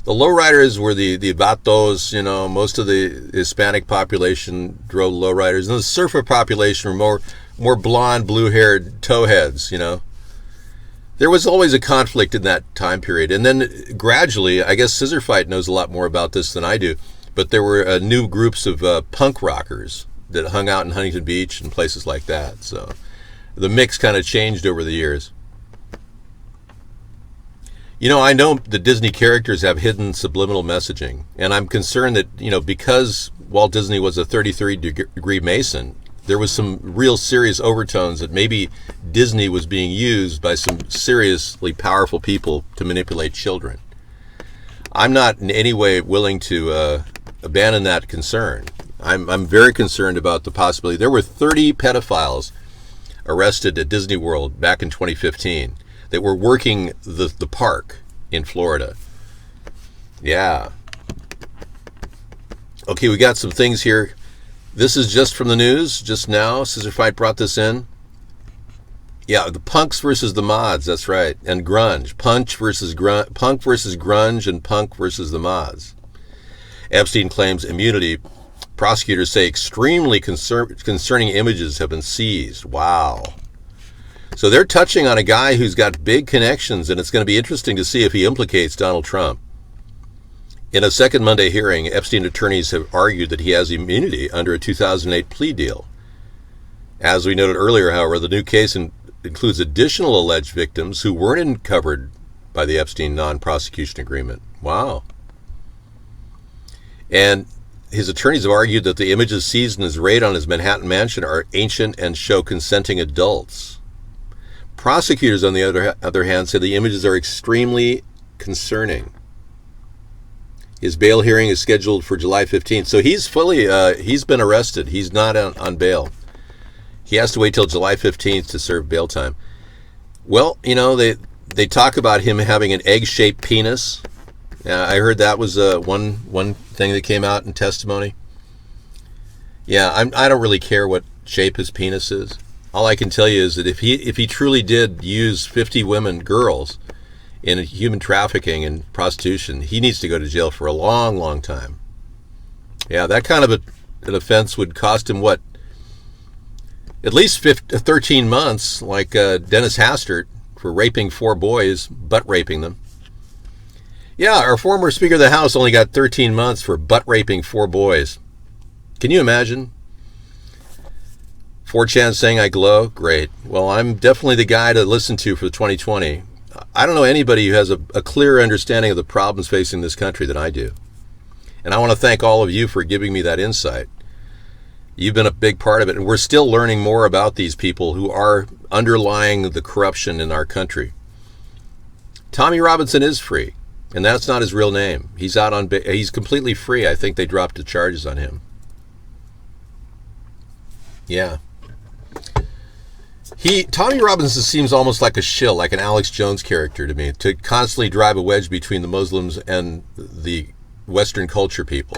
The lowriders were the vatos, most of the Hispanic population drove lowriders, and the surfer population were more blonde, blue-haired towheads, There was always a conflict in that time period. And then gradually, I guess Scissor Fight knows a lot more about this than I do, but there were new groups of punk rockers that hung out in Huntington Beach and places like that. So the mix kind of changed over the years. I know the Disney characters have hidden subliminal messaging, and I'm concerned that, because Walt Disney was a 33-degree Mason, there was some real serious overtones that maybe Disney was being used by some seriously powerful people to manipulate children. I'm not in any way willing to abandon that concern. I'm very concerned about the possibility. There were 30 pedophiles arrested at Disney World back in 2015 that were working the park in Florida. Yeah. Okay, we got some things here. This is just from the news, just now. Scissor Fight brought this in. Yeah, the punks versus the mods, that's right. And grunge. Punk versus grunge, and punk versus the mods. Epstein claims immunity. Prosecutors say extremely concerning images have been seized. Wow. So they're touching on a guy who's got big connections, and it's going to be interesting to see if he implicates Donald Trump. In a second Monday hearing, Epstein attorneys have argued that he has immunity under a 2008 plea deal. As we noted earlier, however, the new case includes additional alleged victims who weren't covered by the Epstein non-prosecution agreement. Wow. And his attorneys have argued that the images seized in his raid on his Manhattan mansion are ancient and show consenting adults. Prosecutors, on the other hand, say the images are extremely concerning. His bail hearing is scheduled for July 15th. So he's been arrested. He's not on bail. He has to wait till July 15th to serve bail time. Well, They talk about him having an egg-shaped penis. I heard that was one thing that came out in testimony. Yeah, I don't really care what shape his penis is. All I can tell you is that if he truly did use 50 girls in human trafficking and prostitution, he needs to go to jail for a long, long time. Yeah, that kind of an offense would cost him what? At least 13 months, like Dennis Hastert for raping 4 boys, butt raping them. Yeah, our former Speaker of the House only got 13 months for butt raping 4 boys. Can you imagine? 4chan saying I glow? Great. Well, I'm definitely the guy to listen to for 2020. I don't know anybody who has a clear understanding of the problems facing this country than I do. And I want to thank all of you for giving me that insight. You've been a big part of it, and we're still learning more about these people who are underlying the corruption in our country. Tommy Robinson is free, and that's not his real name. He's out on he's completely free. I think they dropped the charges on him. Yeah. Tommy Robinson seems almost like a shill, like an Alex Jones character to me, to constantly drive a wedge between the Muslims and the Western culture people.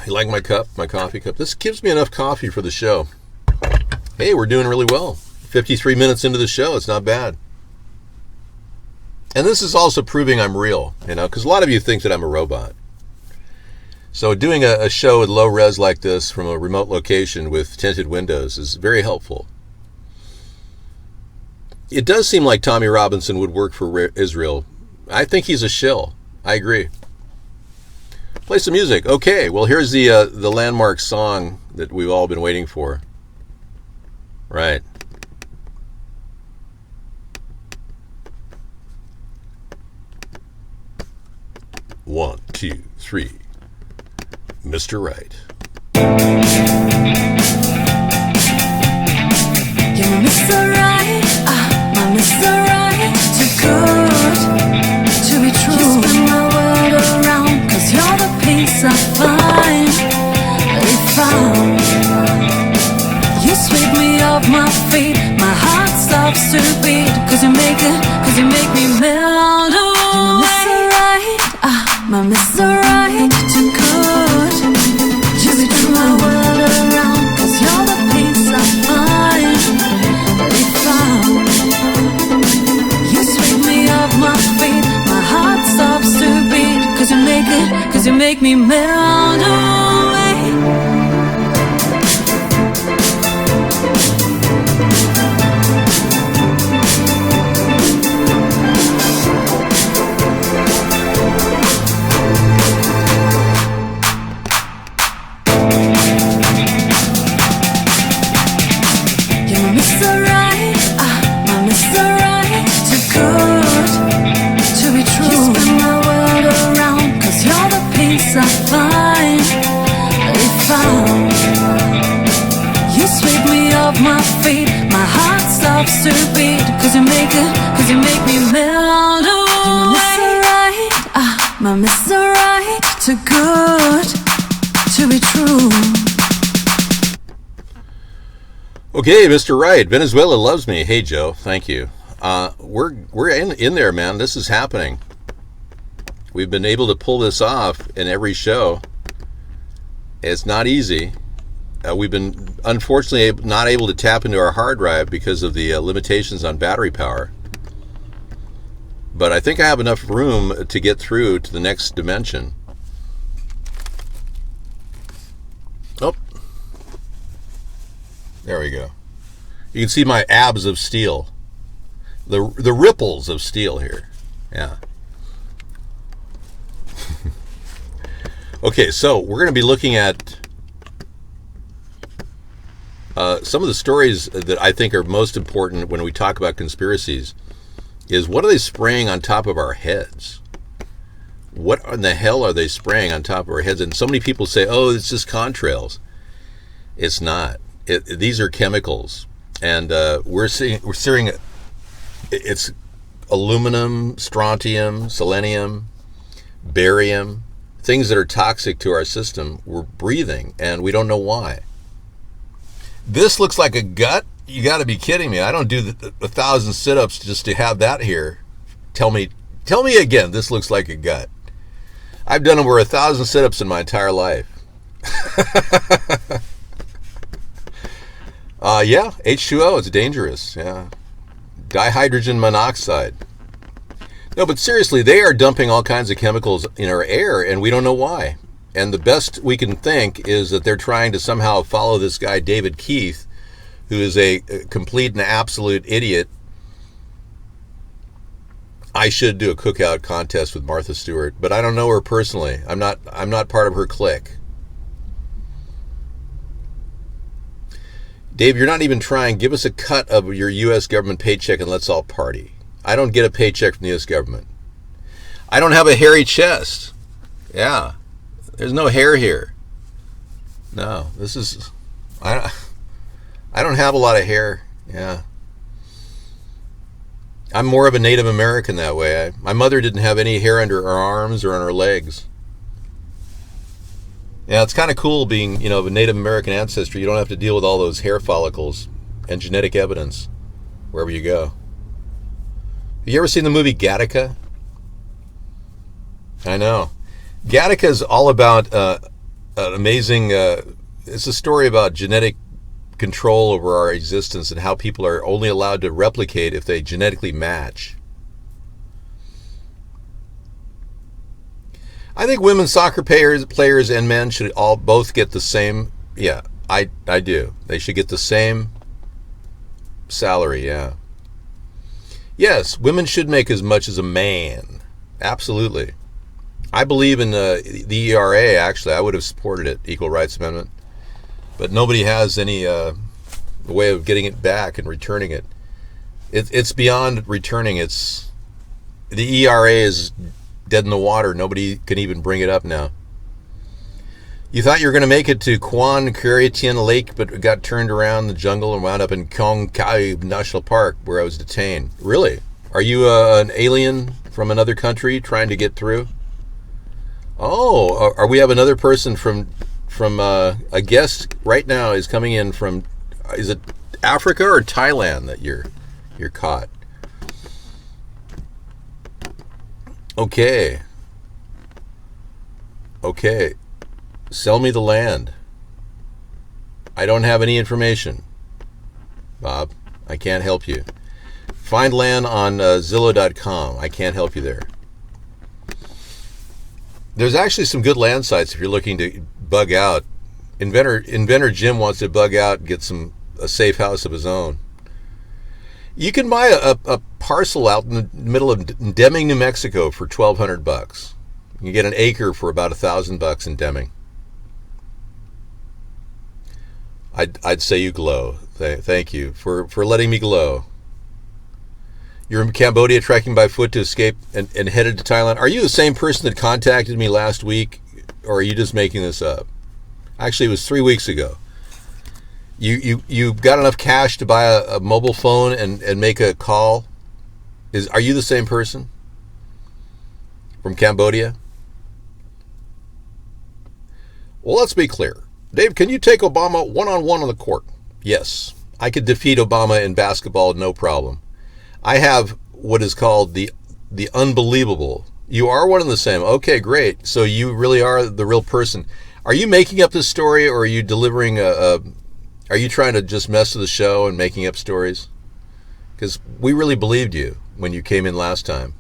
You like my cup, my coffee cup? This gives me enough coffee for the show. Hey, we're doing really well. 53 minutes into the show, it's not bad. And this is also proving I'm real, because a lot of you think that I'm a robot. So doing a show at low res like this from a remote location with tinted windows is very helpful. It does seem like Tommy Robinson would work for Israel. I think he's a shill. I agree. Play some music. Okay, well here's the landmark song that we've all been waiting for. Right. One, two, three. Mr. Right.
You're my Mr. Right, my Mr. Right, too good to be true. You spin my world around, 'cause you're the peace I finally found. You sweep me off my feet, my heart stops to beat, 'cause you make me melt away. My Mr. Right, too good to be true. My world around, 'cause you're the peace I finally found. You sweep me off my feet, my heart stops to beat, 'cause you make me melt away. I finally found. You sweep me off my feet, my heart stops to beat, 'cause you make me melt away. My Mr. Right, too good to be true.
Okay, Mr. Right. Venezuela loves me. Hey, Joe. Thank you. We're in there, man. This is happening. We've been able to pull this off in every show. It's not easy. We've been, unfortunately, not able to tap into our hard drive because of the limitations on battery power. But I think I have enough room to get through to the next dimension. Oh. There we go. You can see my abs of steel. The ripples of steel here. Yeah. Okay, so we're going to be looking at some of the stories that I think are most important when we talk about conspiracies. Is what are they spraying on top of our heads? What in the hell are they spraying on top of our heads? And so many people say, oh, it's just contrails. It's not. These are chemicals. And we're seeing it's aluminum, strontium, selenium, barium, things that are toxic to our system. We're breathing, and we don't know why. This looks like a gut. You got to be kidding me. I don't do the 1,000 sit-ups just to have that here. Tell me again, this looks like a gut. I've done over 1,000 sit-ups in my entire life. Yeah, H2O, it's dangerous. Yeah. Dihydrogen monoxide. No, but seriously, they are dumping all kinds of chemicals in our air, and we don't know why. And the best we can think is that they're trying to somehow follow this guy, David Keith, who is a complete and absolute idiot. I should do a cookout contest with Martha Stewart, but I don't know her personally. I'm not part of her clique. Dave, you're not even trying. Give us a cut of your U.S. government paycheck and let's all party. I don't get a paycheck from the U.S. government. I don't have a hairy chest. Yeah. There's no hair here. No, this is... I don't have a lot of hair. Yeah. I'm more of a Native American that way. My mother didn't have any hair under her arms or on her legs. Yeah, it's kind of cool being, of a Native American ancestry. You don't have to deal with all those hair follicles and genetic evidence wherever you go. Have you ever seen the movie Gattaca? I know. Gattaca is all about an amazing... it's a story about genetic control over our existence and how people are only allowed to replicate if they genetically match. I think women's soccer players and men should both get the same. Yeah, I do. They should get the same salary. Yeah. Yes, women should make as much as a man. Absolutely. I believe in the ERA. Actually, I would have supported it, Equal Rights Amendment, but nobody has any way of getting it back and returning it. It's beyond returning. It's the ERA is dead in the water. Nobody can even bring it up now. You thought you were going to make it to Quan Curitian Lake, but got turned around the jungle and wound up in Kong Kai National Park, where I was detained. Really? Are you an alien from another country trying to get through? Oh, we have another person from a guest right now is coming in from, is it Africa or Thailand that you're caught? Okay. Sell me the land. I don't have any information, Bob. I can't help you. Find land on Zillow.com. I can't help you there. There's actually some good land sites if you're looking to bug out. Inventor Jim wants to bug out and get a safe house of his own. You can buy a parcel out in the middle of Deming, New Mexico for $1,200. You can get an acre for about $1,000 in Deming. I'd say you glow. Thank you for letting me glow. You're in Cambodia trekking by foot to escape and headed to Thailand. Are you the same person that contacted me last week, or are you just making this up? Actually, it was 3 weeks ago. You got enough cash to buy a mobile phone and make a call? Are you the same person from Cambodia? Well, let's be clear. Dave, can you take Obama one-on-one on the court? Yes. I could defeat Obama in basketball, no problem. I have what is called the unbelievable. You are one and the same. Okay, great. So you really are the real person. Are you making up this story, or are you delivering are you trying to just mess with the show and making up stories? Because we really believed you when you came in last time.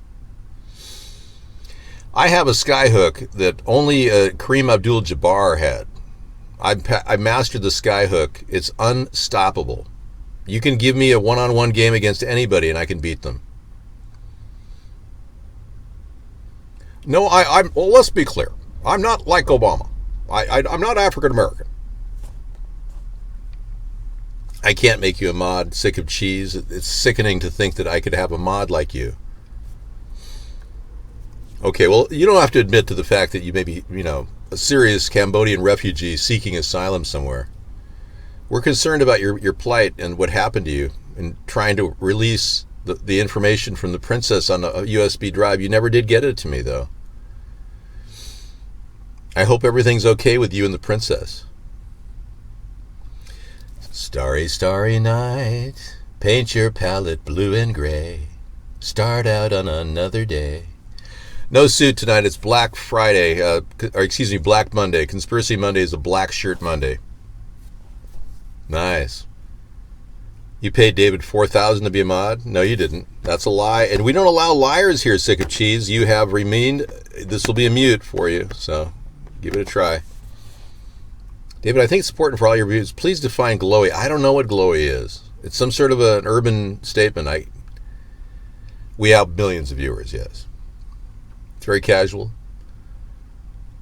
I have a skyhook that only Kareem Abdul-Jabbar had. I mastered the skyhook. It's unstoppable. You can give me a one-on-one game against anybody and I can beat them. No, well, let's be clear. I'm not like Obama. I'm not African American. I can't make you a mod. Sick of cheese. It's sickening to think that I could have a mod like you. Okay, well, you don't have to admit to the fact that you may be, a serious Cambodian refugee seeking asylum somewhere. We're concerned about your plight and what happened to you and trying to release the information from the princess on a USB drive. You never did get it to me, though. I hope everything's okay with you and the princess. Starry, starry night, paint your palette blue and gray. Start out on another day. No suit tonight. It's Black Friday, Black Monday. Conspiracy Monday is a black shirt Monday. Nice. You paid David $4,000 to be a mod? No, you didn't. That's a lie. And we don't allow liars here, Sick of Cheese. You have remained. This will be a mute for you, so give it a try. David, I think it's important for all your views. Please define glowy. I don't know what glowy is. It's some sort of an urban statement. We have millions of viewers, yes. It's very casual.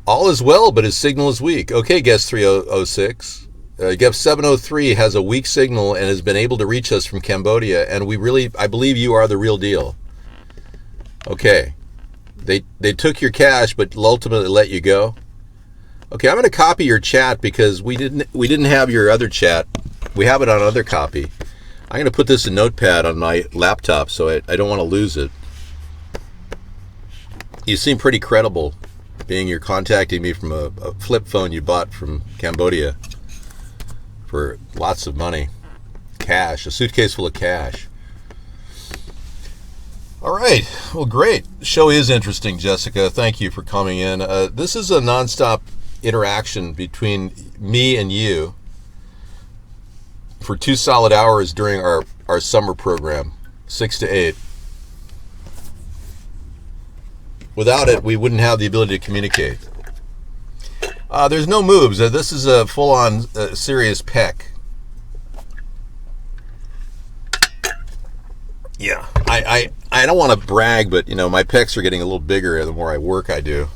All is well, but his signal is weak. Okay, guest 306. Guest 703 has a weak signal and has been able to reach us from Cambodia, and I believe you are the real deal. Okay. They took your cash, but ultimately let you go. Okay, I'm going to copy your chat because we didn't have your other chat. We have it on another copy. I'm going to put this in Notepad on my laptop so I don't want to lose it. You seem pretty credible, being you're contacting me from a flip phone you bought from Cambodia for lots of money. Cash, a suitcase full of cash. All right, well, great. The show is interesting, Jessica. Thank you for coming in. This is a nonstop interaction between me and you for 2 solid hours during our summer program, 6 to 8. Without it, we wouldn't have the ability to communicate. There's no moves. This is a full-on serious peck. Yeah, I don't want to brag, but my pecs are getting a little bigger the more I work. I do.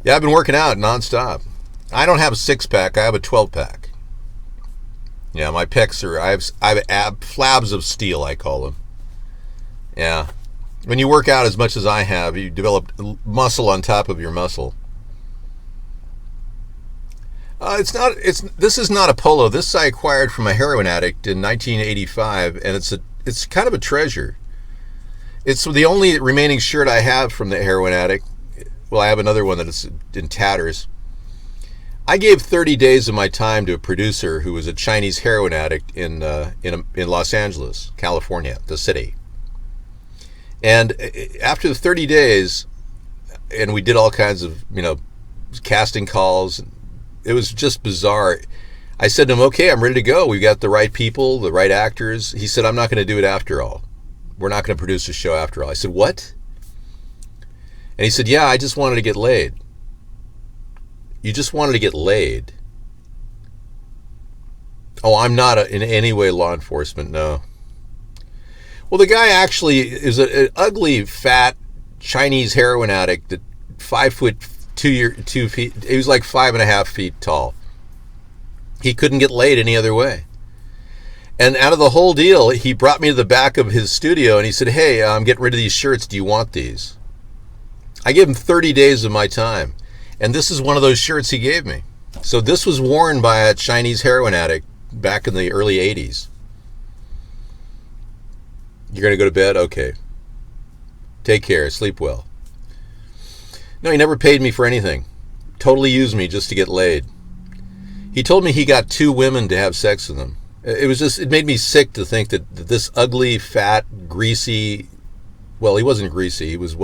Yeah, I've been working out nonstop. I don't have a 6-pack. I have a 12-pack. Yeah, my pecs are. I have flabs of steel, I call them. Yeah, when you work out as much as I have, you develop muscle on top of your muscle. This is not a polo. This I acquired from a heroin addict in 1985, and it's kind of a treasure. It's the only remaining shirt I have from the heroin addict. Well, I have another one that is in tatters. I gave 30 days of my time to a producer who was a Chinese heroin addict in Los Angeles, California, the city. And after the 30 days, and we did all kinds of casting calls. It was just bizarre. I said to him, okay, I'm ready to go. We've got the right people, the right actors. He said, I'm not going to do it after all. We're not going to produce a show after all. I said, what? And he said, yeah, I just wanted to get laid. You just wanted to get laid? Oh, I'm not in any way law enforcement, no. Well, the guy actually is an ugly, fat Chinese heroin addict that 5 foot 2 feet. He was like 5.5 feet tall. He couldn't get laid any other way. And out of the whole deal, he brought me to the back of his studio and he said, hey, I'm getting rid of these shirts. Do you want these? I gave him 30 days of my time. And this is one of those shirts he gave me. So this was worn by a Chinese heroin addict back in the early 80s. You're going to go to bed? Okay. Take care. Sleep well. No, he never paid me for anything. Totally used me just to get laid. He told me he got 2 women to have sex with him. It made me sick to think that this ugly, fat, greasy, well, he wasn't greasy. He was,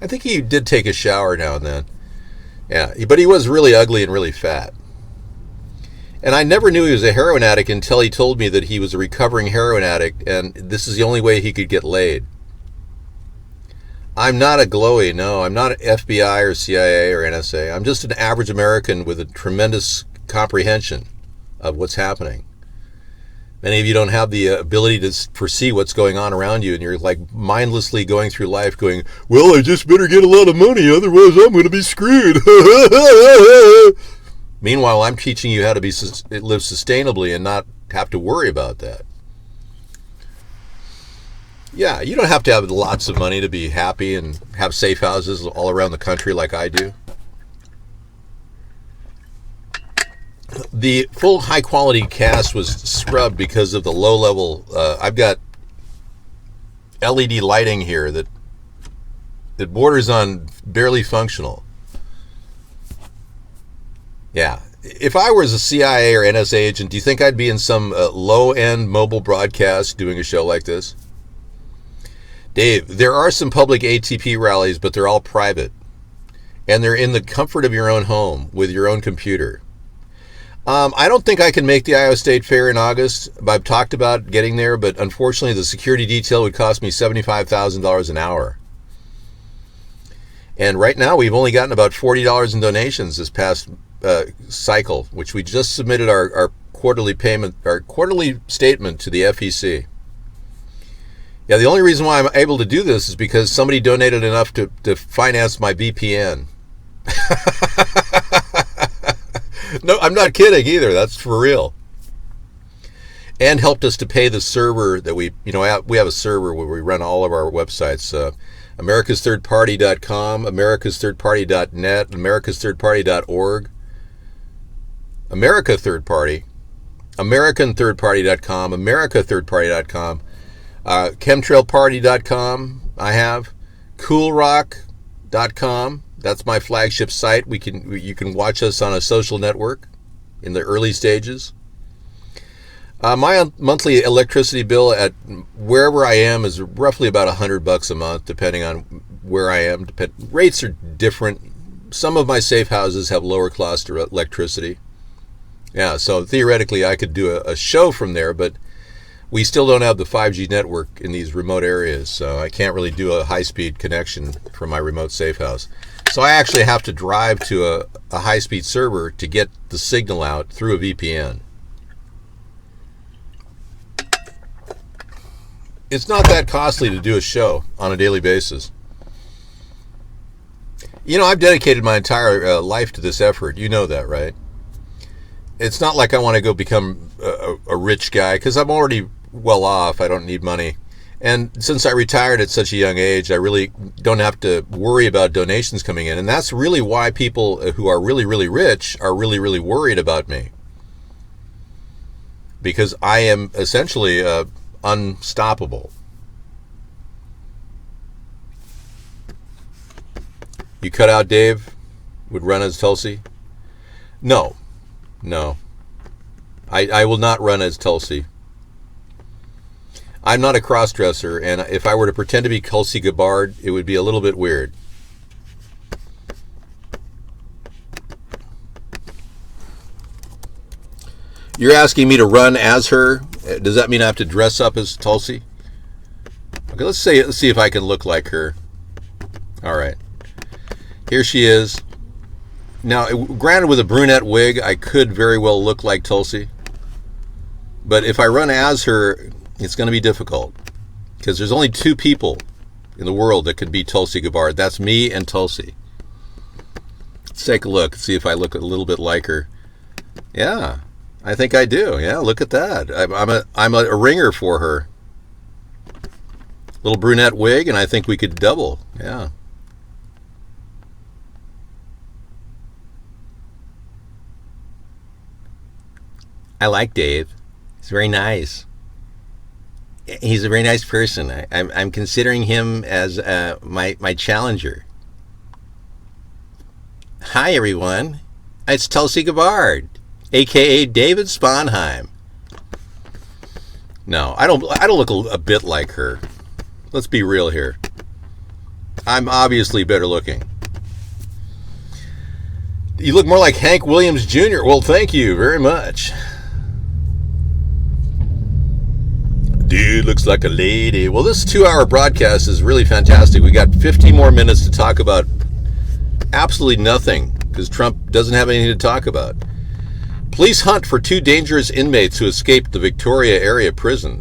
I think he did take a shower now and then. Yeah, but he was really ugly and really fat. And I never knew he was a heroin addict until he told me that he was a recovering heroin addict and this is the only way he could get laid. I'm not a glowy, no. I'm not FBI or CIA or NSA. I'm just an average American with a tremendous comprehension of what's happening. Many of you don't have the ability to foresee what's going on around you, and you're like mindlessly going through life going, well, I just better get a lot of money, otherwise I'm going to be screwed. Meanwhile, I'm teaching you how to live sustainably and not have to worry about that. Yeah, you don't have to have lots of money to be happy and have safe houses all around the country like I do. The full high-quality cast was scrubbed because of the low-level... I've got LED lighting here that borders on barely functional. Yeah, if I was a CIA or NSA agent, do you think I'd be in some low-end mobile broadcast doing a show like this? Dave, there are some public ATP rallies, but they're all private. And they're in the comfort of your own home with your own computer. I don't think I can make the Iowa State Fair in August. I've talked about getting there, but unfortunately the security detail would cost me $75,000 an hour. And right now we've only gotten about $40 in donations this past cycle, which we just submitted our quarterly payment, our quarterly statement to the FEC. Yeah, the only reason why I'm able to do this is because somebody donated enough to finance my VPN. No, I'm not kidding either. That's for real. And helped us to pay the server that we have a server where we run all of our websites. AmericasThirdParty.com, AmericasThirdParty.net, AmericasThirdParty.org, America Third Party, AmericanThirdParty.com, AmericaThirdParty.com, ChemtrailParty.com. I have CoolRock.com. That's my flagship site. You can watch us on a social network in the early stages. My monthly electricity bill at wherever I am is roughly about $100 a month, depending on where I am. Rates are different. Some of my safe houses have lower cost electricity. Yeah, so theoretically I could do a show from there, but we still don't have the 5G network in these remote areas, so I can't really do a high-speed connection from my remote safe house. So I actually have to drive to a high-speed server to get the signal out through a VPN. It's not that costly to do a show on a daily basis. I've dedicated my entire life to this effort. You know that, right? It's not like I want to go become a rich guy, because I'm already well off. I don't need money. And since I retired at such a young age, I really don't have to worry about donations coming in. And that's really why people who are really, really rich are really, really worried about me. Because I am essentially unstoppable. You cut out Dave would run as Tulsi? No. I will not run as Tulsi. I'm not a cross-dresser, and if I were to pretend to be Tulsi Gabbard, it would be a little bit weird. You're asking me to run as her? Does that mean I have to dress up as Tulsi? Okay, let's see if I can look like her. All right. Here she is. Now, granted, with a brunette wig, I could very well look like Tulsi. But if I run as her, it's going to be difficult. Because there's only two people in the world that could be Tulsi Gabbard. That's me and Tulsi. Let's take a look. See if I look a little bit like her. Yeah, I think I do. Yeah, look at that. I'm a ringer for her. Little brunette wig, and I think we could double. Yeah. I like Dave. He's very nice. He's a very nice person. I'm considering him as my challenger. Hi, everyone. It's Tulsi Gabbard, a.k.a. David Sponheim. No, I don't look a bit like her. Let's be real here. I'm obviously better looking. You look more like Hank Williams Jr. Well, thank you very much. Dude looks like a lady. Well, this 2-hour broadcast is really fantastic. We got 15 more minutes to talk about absolutely nothing, because Trump doesn't have anything to talk about. Police hunt for 2 dangerous inmates who escaped the Victoria area prison.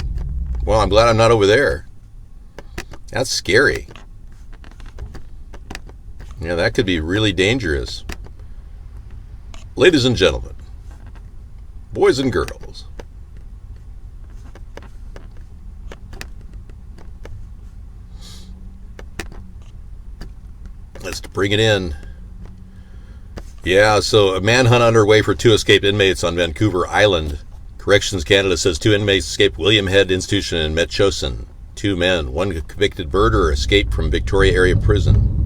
Well, I'm glad I'm not over there. That's scary. Yeah, that could be really dangerous. Ladies and gentlemen, boys and girls, let's bring it in. Yeah, so a manhunt underway for 2 escaped inmates on Vancouver Island. Corrections Canada says 2 inmates escaped William Head Institution in Metchosin. 2 men, 1 convicted murderer, escaped from Victoria area prison.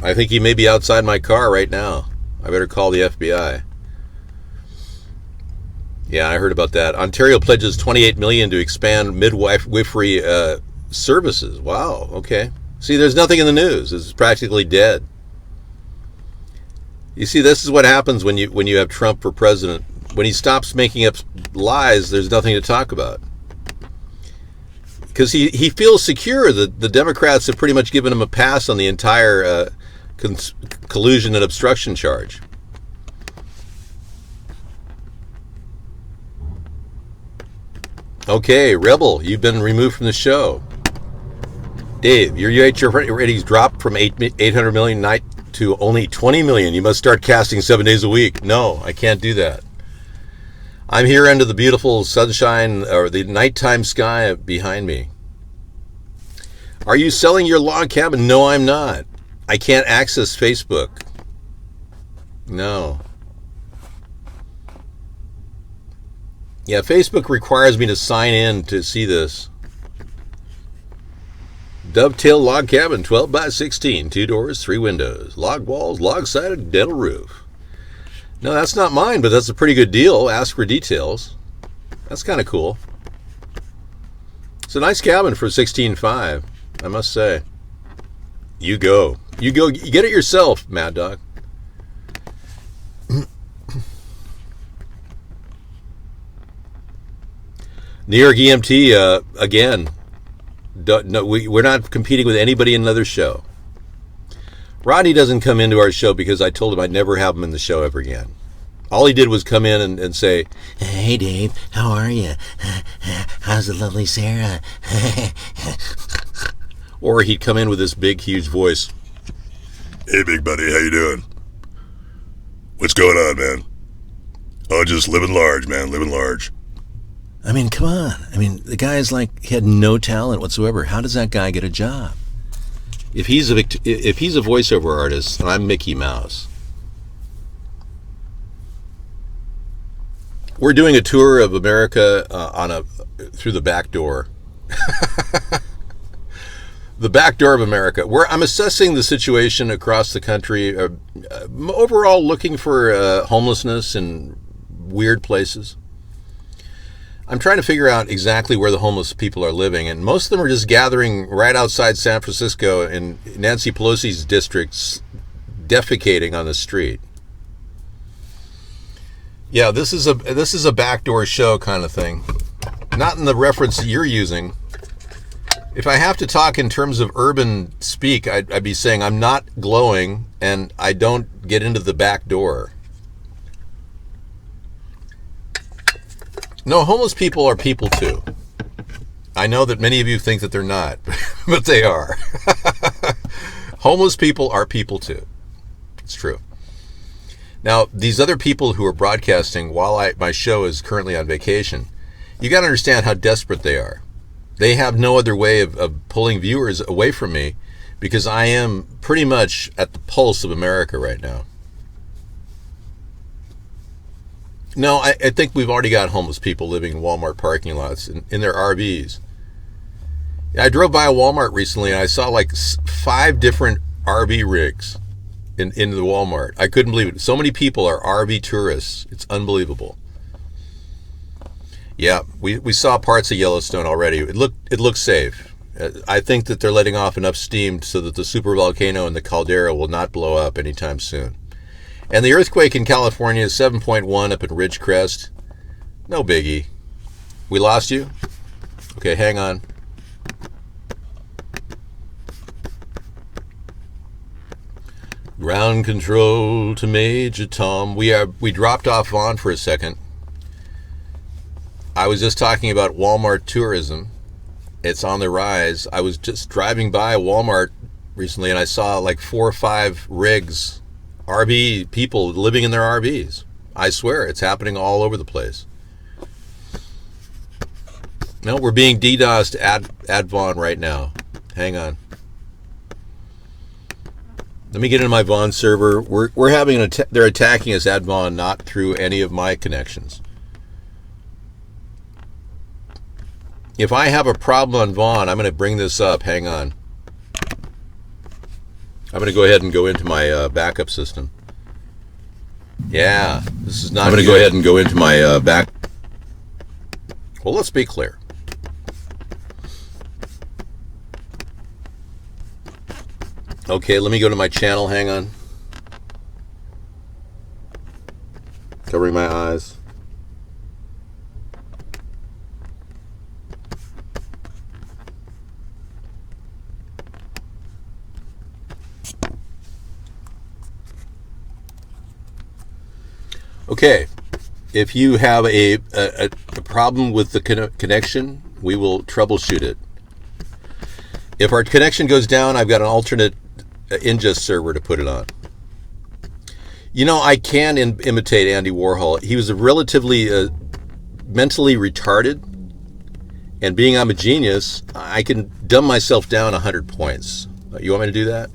I think he may be outside my car right now. I better call the FBI. Yeah, I heard about that. Ontario pledges $28 million to expand midwifery services. Wow, okay. See, there's nothing in the news. It's practically dead. You see, this is what happens when you have Trump for president. When he stops making up lies, there's nothing to talk about. Because he feels secure that the Democrats have pretty much given him a pass on the entire collusion and obstruction charge. Okay, Rebel, you've been removed from the show. Dave, your ratings dropped from 800 million night to only 20 million. You must start casting 7 days a week. No, I can't do that. I'm here under the beautiful sunshine or the nighttime sky behind me. Are you selling your log cabin? No, I'm not. I can't access Facebook. No. Yeah, Facebook requires me to sign in to see this. Dovetail log cabin, 12 by 16, 2 doors, 3 windows, log walls, log-sided dental roof. No, that's not mine, but that's a pretty good deal. Ask for details. That's kind of cool. It's a nice cabin for $16,500, I must say. You go. You go. You get it yourself, Mad Dog. New York EMT, again. No, we're not competing with anybody in another show. Rodney doesn't come into our show because I told him I'd never have him in the show ever again. All he did was come in and say, "Hey, Dave, how are you? How's the lovely Sarah?" Or he'd come in with this big, huge voice.
"Hey, big buddy, how you doing? What's going on, man? Oh, just living large, man, living large."
I mean, come on. I mean, the guy's like, he had no talent whatsoever. How does that guy get a job? If he's a voiceover artist, and I'm Mickey Mouse. We're doing a tour of America through the back door. The back door of America, where I'm assessing the situation across the country, overall looking for homelessness in weird places. I'm trying to figure out exactly where the homeless people are living, and most of them are just gathering right outside San Francisco in Nancy Pelosi's districts, defecating on the street. Yeah, this is a backdoor show kind of thing. Not in the reference you're using. If I have to talk in terms of urban speak, I'd be saying I'm not glowing and I don't get into the back door. No, homeless people are people too. I know that many of you think that they're not, but they are. Homeless people are people too. It's true. Now, these other people who are broadcasting while my show is currently on vacation, you got to understand how desperate they are. They have no other way of pulling viewers away from me because I am pretty much at the pulse of America right now. No, I think we've already got homeless people living in Walmart parking lots in their RVs. I drove by a Walmart recently and I saw like 5 different RV rigs in the Walmart. I couldn't believe it. So many people are RV tourists. It's unbelievable. Yeah, we saw parts of Yellowstone already. It looks safe. I think that they're letting off enough steam so that the supervolcano and the caldera will not blow up anytime soon. And the earthquake in California is 7.1 up at Ridgecrest. No biggie. We lost you? Okay, hang on. Ground control to Major Tom. We dropped off Vaughn for a second. I was just talking about Walmart tourism. It's on the rise. I was just driving by a Walmart recently and I saw like 4 or 5 rigs, RV people living in their RVs. I swear, it's happening all over the place. No, we're being DDoSed at Vaughn right now. Hang on. Let me get into my Vaughn server. We're having they're attacking us at Vaughn, not through any of my connections. If I have a problem on Vaughn, I'm going to bring this up. Hang on. I'm going to go ahead and go into my backup system. Yeah, this is not.
I'm going to go ahead and go into my back.
Well, let's be clear. Okay, let me go to my channel. Hang on. Covering my eyes. Okay, if you have a problem with the connection, we will troubleshoot it. If our connection goes down, I've got an alternate ingest server to put it on. You know, I can imitate Andy Warhol. He was a relatively mentally retarded, and being I'm a genius, I can dumb myself down 100 points. You want me to do that?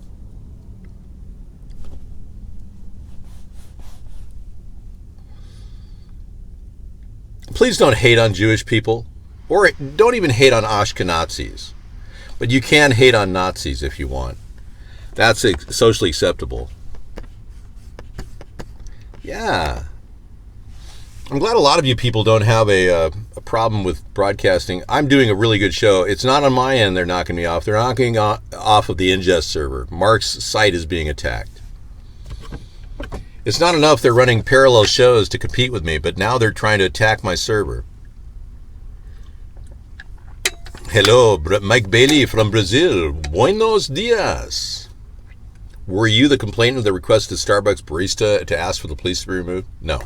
Please don't hate on Jewish people, or don't even hate on Ashkenazis. But you can hate on Nazis if you want. That's socially acceptable. Yeah. I'm glad a lot of you people don't have a problem with broadcasting. I'm doing a really good show. It's not on my end they're knocking me off. They're knocking off of the ingest server. Mark's site is being attacked. It's not enough they're running parallel shows to compete with me, but now they're trying to attack my server. Hello, Mike Bailey from Brazil. Buenos dias. Were you the complainant of the requested Starbucks barista to ask for the police to be removed? No.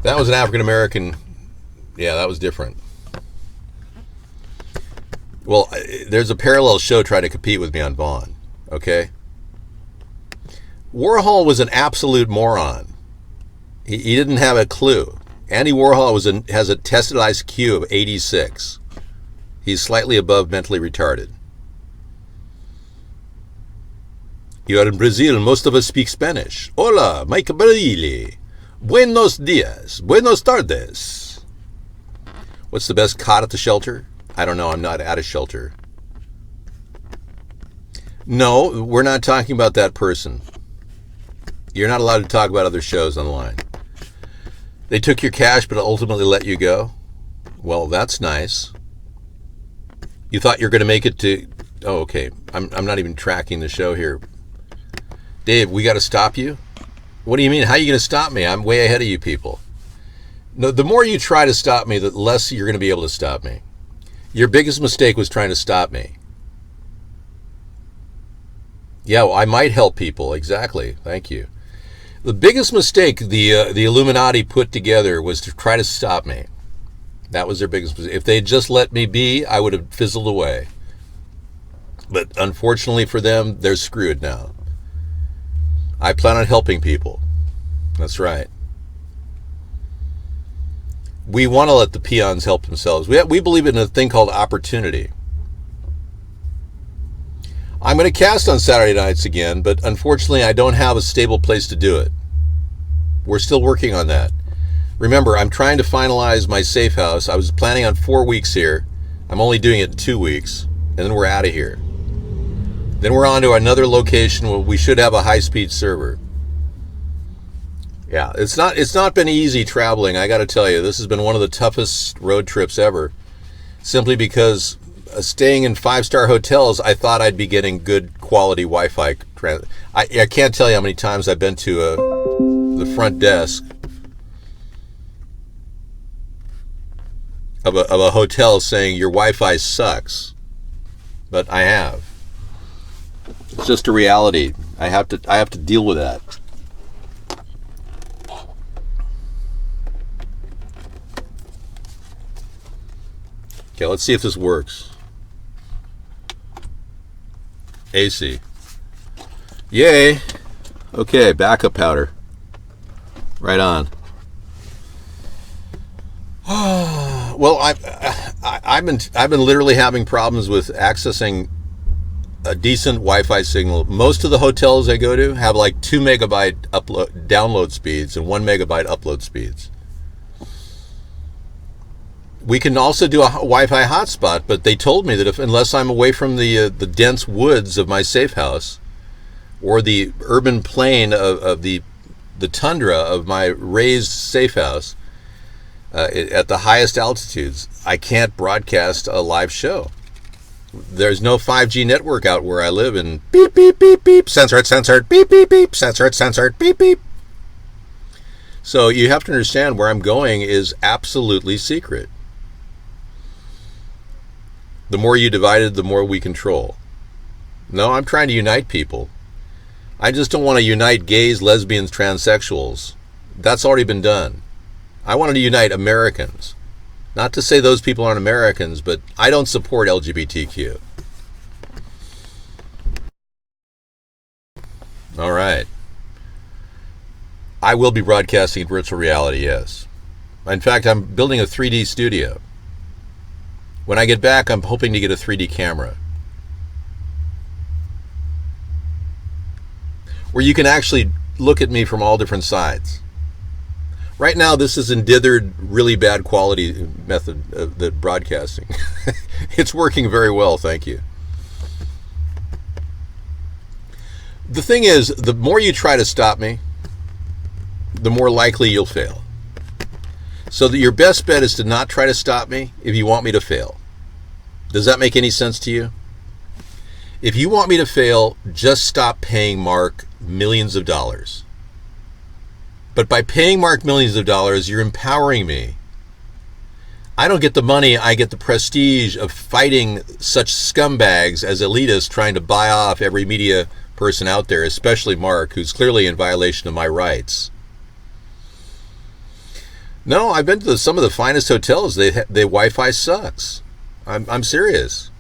That was an African American. Yeah, that was different. Well, there's a parallel show trying to compete with me on Vaughn. Okay? Warhol was an absolute moron. He didn't have a clue. Andy Warhol has a tested IQ of 86. He's slightly above mentally retarded. You are in Brazil. Most of us speak Spanish. Hola, Mike Bailey. Buenos dias. Buenos tardes. What's the best cot at the shelter? I don't know. I'm not at a shelter. No, we're not talking about that person. You're not allowed to talk about other shows online. They took your cash but ultimately let you go? Well, that's nice. You thought you were going to make it to... Oh, okay. I'm not even tracking the show here. Dave, we got to stop you? What do you mean? How are you going to stop me? I'm way ahead of you people. No, the more you try to stop me, the less you're going to be able to stop me. Your biggest mistake was trying to stop me. Yeah, well, I might help people. Exactly. Thank you. The biggest mistake the Illuminati put together was to try to stop me. That was their biggest mistake. If they'd just let me be, I would have fizzled away. But unfortunately for them, they're screwed now. I plan on helping people. That's right. We want to let the peons help themselves. We believe in a thing called opportunity. I'm going to cast on Saturday nights again, but unfortunately I don't have a stable place to do it. We're still working on that. Remember, I'm trying to finalize my safe house. I was planning on 4 weeks here. I'm only doing it in 2 weeks, and then we're out of here. Then we're on to another location where we should have a high-speed server. Yeah, it's not been easy traveling, I got to tell you. This has been one of the toughest road trips ever, simply because staying in 5-star hotels, I thought I'd be getting good quality Wi-Fi. I can't tell you how many times I've been to the front desk of a hotel saying your Wi-Fi sucks, but I have. It's just a reality. I have to deal with that. Okay, let's see if this works. AC. Yay. Okay, backup powder. Right on. Well, I've been literally having problems with accessing a decent Wi-Fi signal. Most of the hotels I go to have like 2 megabyte download speeds and 1 megabyte upload speeds. We can also do a Wi-Fi hotspot, but they told me that unless I'm away from the dense woods of my safe house or the urban plain of the the tundra of my raised safe house at the highest altitudes. I can't broadcast a live show. There's no 5G network out where I live, and beep, beep, beep, beep, censored, beep, beep, beep, censored, beep, beep. So you have to understand where I'm going is absolutely secret. The more you divided, the more we control. No, I'm trying to unite people. I just don't want to unite gays, lesbians, transsexuals. That's already been done. I wanted to unite Americans. Not to say those people aren't Americans, but I don't support LGBTQ. All right. I will be broadcasting in virtual reality, yes. In fact, I'm building a 3D studio. When I get back, I'm hoping to get a 3D camera, where you can actually look at me from all different sides. Right now, this is endithered, really bad quality method of the broadcasting. It's working very well, thank you. The thing is, the more you try to stop me, the more likely you'll fail. So that your best bet is to not try to stop me if you want me to fail. Does that make any sense to you? If you want me to fail, just stop paying Mark millions of dollars. But by paying Mark millions of dollars, you're empowering me. I don't get the money, I get the prestige of fighting such scumbags as elitists trying to buy off every media person out there, especially Mark, who's clearly in violation of my rights. No, I've been to some of the finest hotels. Their Wi-Fi sucks. I'm serious.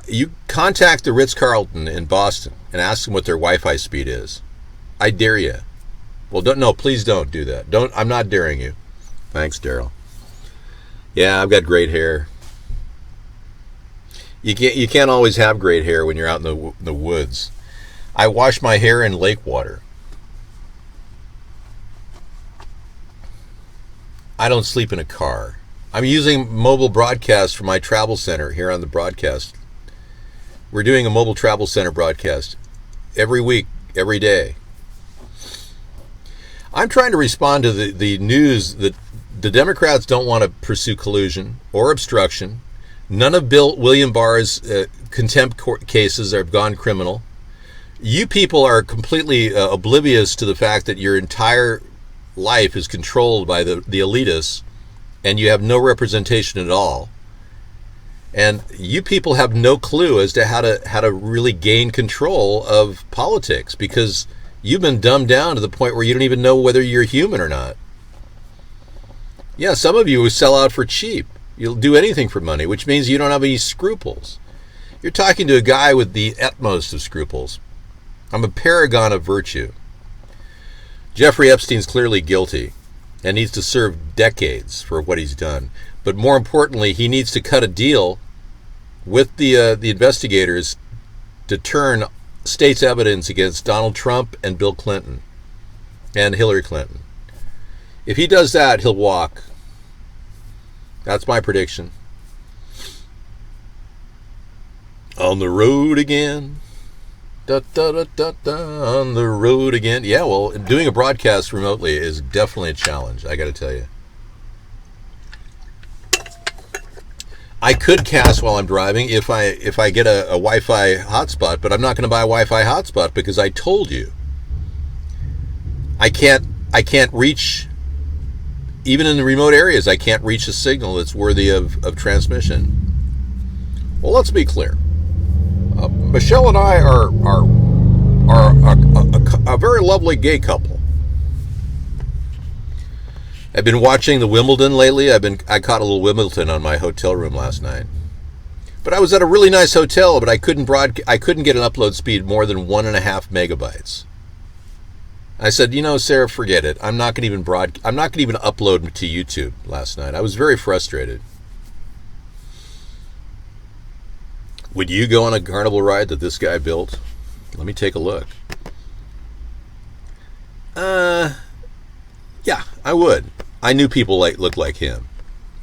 You contact the Ritz-Carlton in Boston and ask them what their Wi-Fi speed is. I dare you. Well, please don't do that. I'm not daring you. Thanks, Daryl. Yeah, I've got great hair. You can't always have great hair when you're out in the woods. I wash my hair in lake water. I don't sleep in a car. I'm using mobile broadcast for my travel center here on the broadcast. We're doing a mobile travel center broadcast every week, every day. I'm trying to respond to the news that the Democrats don't want to pursue collusion or obstruction. None of William Barr's contempt court cases have gone criminal. You people are completely oblivious to the fact that your entire life is controlled by the elitists, and you have no representation at all. And you people have no clue as to how to really gain control of politics, because you've been dumbed down to the point where you don't even know whether you're human or not. Yeah, some of you sell out for cheap. You'll do anything for money, which means you don't have any scruples. You're talking to a guy with the utmost of scruples. I'm a paragon of virtue. Jeffrey Epstein's clearly guilty and needs to serve decades for what he's done. But more importantly, he needs to cut a deal with the investigators to turn state's evidence against Donald Trump and Bill Clinton and Hillary Clinton. If he does that, he'll walk. That's my prediction. On the road again. Da, da, da, da, da, on the road again. Yeah, well, doing a broadcast remotely is definitely a challenge, I got to tell you. I could cast while I'm driving if I get a Wi-Fi hotspot, but I'm not going to buy a Wi-Fi hotspot because I told you I can't reach, even in the remote areas, I can't reach a signal that's worthy of transmission. Well, let's be clear. Michelle and I are a very lovely gay couple. I've been watching the Wimbledon lately. I caught a little Wimbledon on my hotel room last night. But I was at a really nice hotel, but I couldn't get an upload speed more than 1.5 megabytes. I said, Sarah, forget it. I'm not going to even upload to YouTube last night. I was very frustrated. Would you go on a carnival ride that this guy built? Let me take a look. Yeah, I would. I knew people looked like him.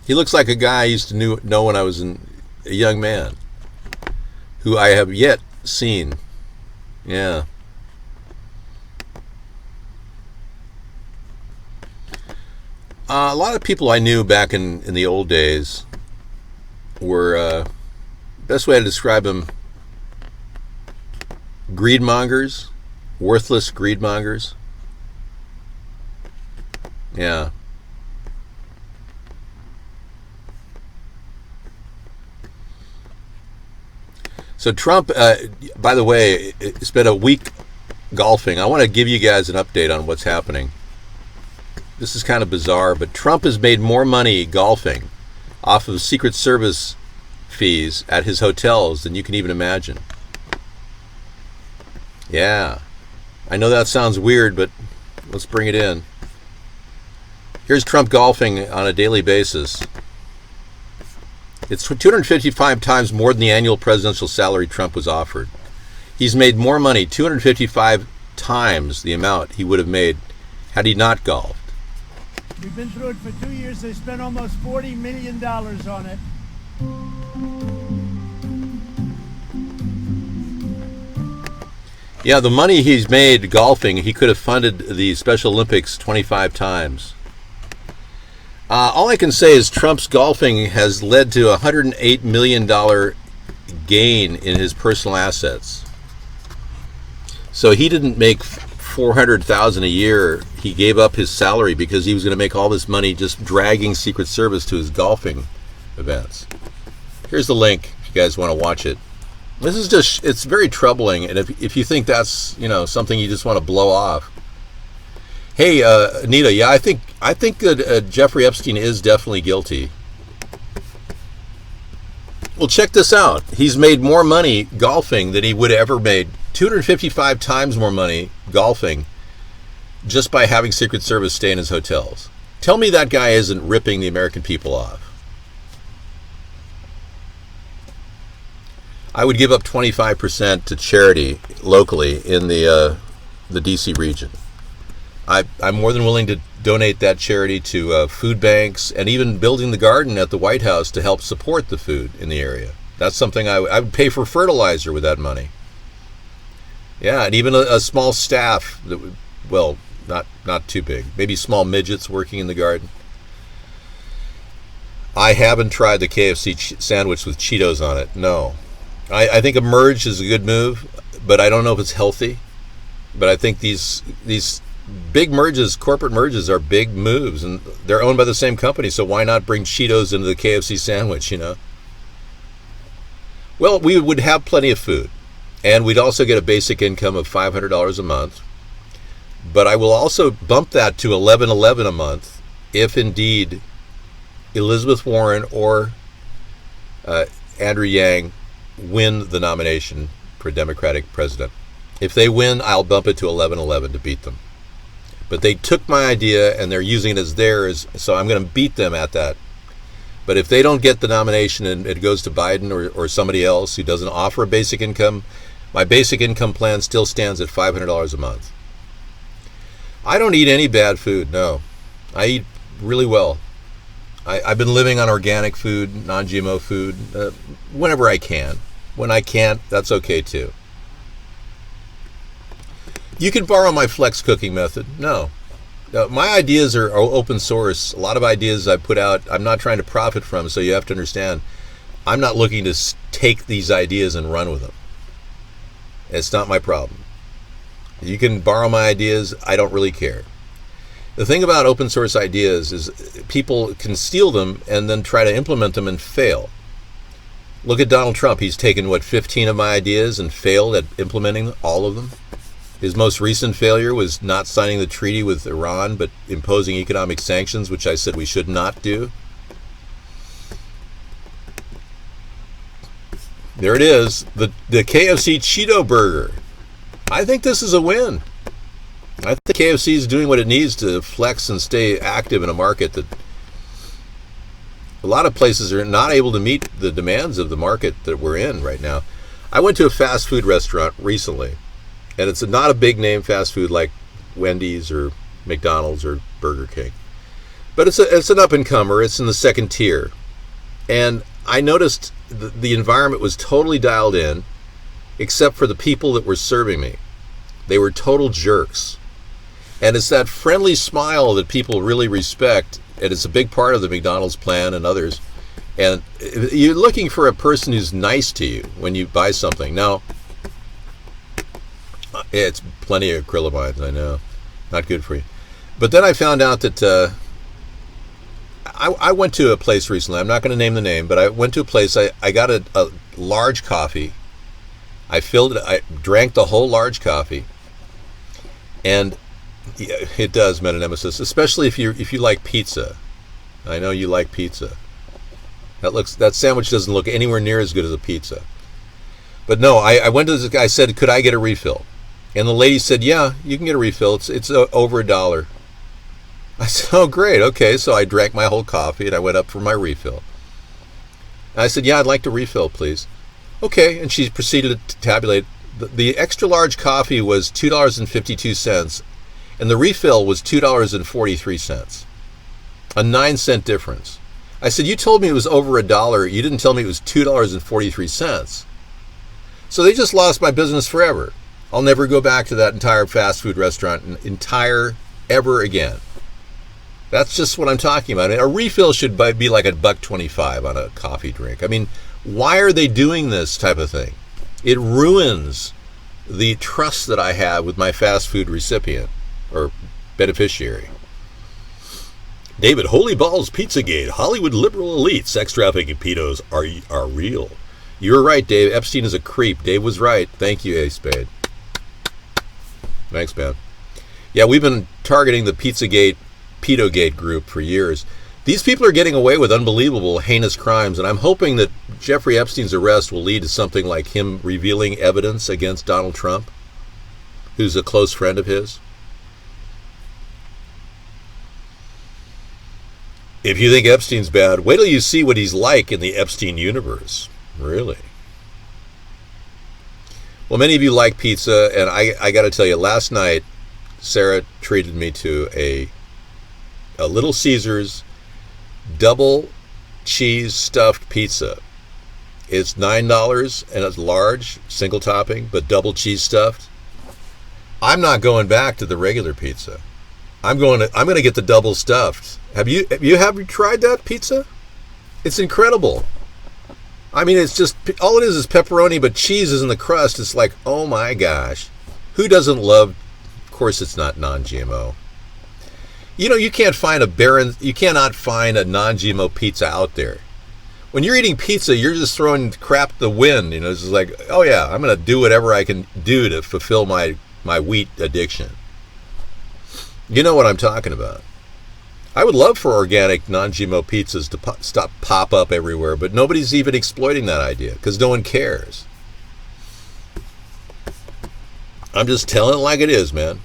He looks like a guy I used to know when I was a young man, who I have yet seen. Yeah. A lot of people I knew back in the old days were, best way to describe them, greedmongers, worthless greedmongers. Yeah. So Trump, by the way, spent a week golfing. I want to give you guys an update on what's happening. This is kind of bizarre, but Trump has made more money golfing off of Secret Service fees at his hotels than you can even imagine. Yeah. I know that sounds weird, but let's bring it in. Here's Trump golfing on a daily basis. It's 255 times more than the annual presidential salary Trump was offered. He's made more money, 255 times the amount he would have made had he not golfed.
We've been through it for 2 years. They spent almost $40 million on it.
Yeah, the money he's made golfing, he could have funded the Special Olympics 25 times. All I can say is Trump's golfing has led to a $108 million gain in his personal assets. So he didn't make $400,000 a year. He gave up his salary because he was going to make all this money just dragging Secret Service to his golfing events. Here's the link if you guys want to watch it. This is just, it's very troubling, and if you think that's, something you just want to blow off. Hey, Anita, yeah, I think that Jeffrey Epstein is definitely guilty. Well, check this out. He's made more money golfing than he would have ever made. 255 times more money golfing just by having Secret Service stay in his hotels. Tell me that guy isn't ripping the American people off. I would give up 25% to charity locally in the DC region. I'm more than willing to donate that charity to food banks and even building the garden at the White House to help support the food in the area. That's something I would pay for fertilizer with that money. Yeah, and even a small staff that would, well, not too big. Maybe small midgets working in the garden. I haven't tried the KFC sandwich with Cheetos on it. No. I think a merge is a good move, but I don't know if it's healthy. But I think these big merges, corporate merges, are big moves, and they're owned by the same company, so why not bring Cheetos into the KFC sandwich, Well, we would have plenty of food, and we'd also get a basic income of $500 a month, but I will also bump that to $11.11 a month if indeed Elizabeth Warren or Andrew Yang win the nomination for Democratic president. If they win, I'll bump it to $11.11 to beat them. But they took my idea and they're using it as theirs, so I'm going to beat them at that. But if they don't get the nomination and it goes to Biden or somebody else who doesn't offer a basic income, my basic income plan still stands at $500 a month. I don't eat any bad food, no. I eat really well. I've been living on organic food, non-GMO food, whenever I can. When I can't, that's okay too. You can borrow my flex cooking method. No. My ideas are open source. A lot of ideas I put out, I'm not trying to profit from, so you have to understand, I'm not looking to take these ideas and run with them. It's not my problem. You can borrow my ideas, I don't really care. The thing about open source ideas is people can steal them and then try to implement them and fail. Look at Donald Trump. He's taken, 15 of my ideas and failed at implementing all of them? His most recent failure was not signing the treaty with Iran, but imposing economic sanctions, which I said we should not do. There it is, the KFC Cheeto Burger. I think this is a win. I think KFC is doing what it needs to flex and stay active in a market that a lot of places are not able to meet the demands of the market that we're in right now. I went to a fast food restaurant recently, and it's not a big name fast food like Wendy's or McDonald's or Burger King. But it's an up-and-comer. It's in the second tier. And I noticed the environment was totally dialed in, except for the people that were serving me. They were total jerks. And it's that friendly smile that people really respect it's a big part of the McDonald's plan and others. And you're looking for a person who's nice to you when you buy something. Now, it's plenty of acrylamide, I know. Not good for you. But then I found out that I went to a place recently. I'm not going to name the name, but I went to a place. I got a large coffee. I filled it. I drank the whole large coffee. And yeah, it does, meta-nemesis, especially if you like pizza. I know you like pizza. That sandwich doesn't look anywhere near as good as a pizza. But no, I went to this guy. I said, could I get a refill? And the lady said, yeah, you can get a refill. It's over $1. I said, oh, great. Okay, so I drank my whole coffee and I went up for my refill. And I said, yeah, I'd like to refill, please. Okay, and she proceeded to tabulate. The extra large coffee was $2.52, and the refill was $2.43. A 9-cent difference. I said, you told me it was over $1. You didn't tell me it was $2.43. So they just lost my business forever. I'll never go back to that entire fast food restaurant ever again. That's just what I'm talking about. A refill should be like $1.25 on a coffee drink. I mean, why are they doing this type of thing? It ruins the trust that I have with my fast food recipient or beneficiary. David, holy balls, Pizzagate, Hollywood liberal elite, sex trafficking pedos are real. You're right, Dave. Epstein is a creep. Dave was right. Thank you, A Spade. Thanks, man. Yeah, we've been targeting the Pizzagate, Pedogate group for years. These people are getting away with unbelievable, heinous crimes, and I'm hoping that Jeffrey Epstein's arrest will lead to something like him revealing evidence against Donald Trump, who's a close friend of his. If you think Epstein's bad, wait till you see what he's like in the Epstein universe. Really? Well, many of you like pizza, and I got to tell you, last night, Sarah treated me to a Little Caesars double cheese stuffed pizza. It's $9 and it's large, single topping, but double cheese stuffed. I'm not going back to the regular pizza. I'm going to get the double stuffed. Have you tried that pizza? It's incredible. I mean, it's just all it is pepperoni, but cheese is in the crust. It's like, oh my gosh, who doesn't love? Of course, it's not non-GMO. You know, you cannot find a non-GMO pizza out there. When you're eating pizza, you're just throwing crap to the wind. You know, it's just like, oh yeah, I'm going to do whatever I can do to fulfill my wheat addiction. You know what I'm talking about. I would love for organic non-GMO pizzas to pop up everywhere, but nobody's even exploiting that idea because no one cares. I'm just telling it like it is, man.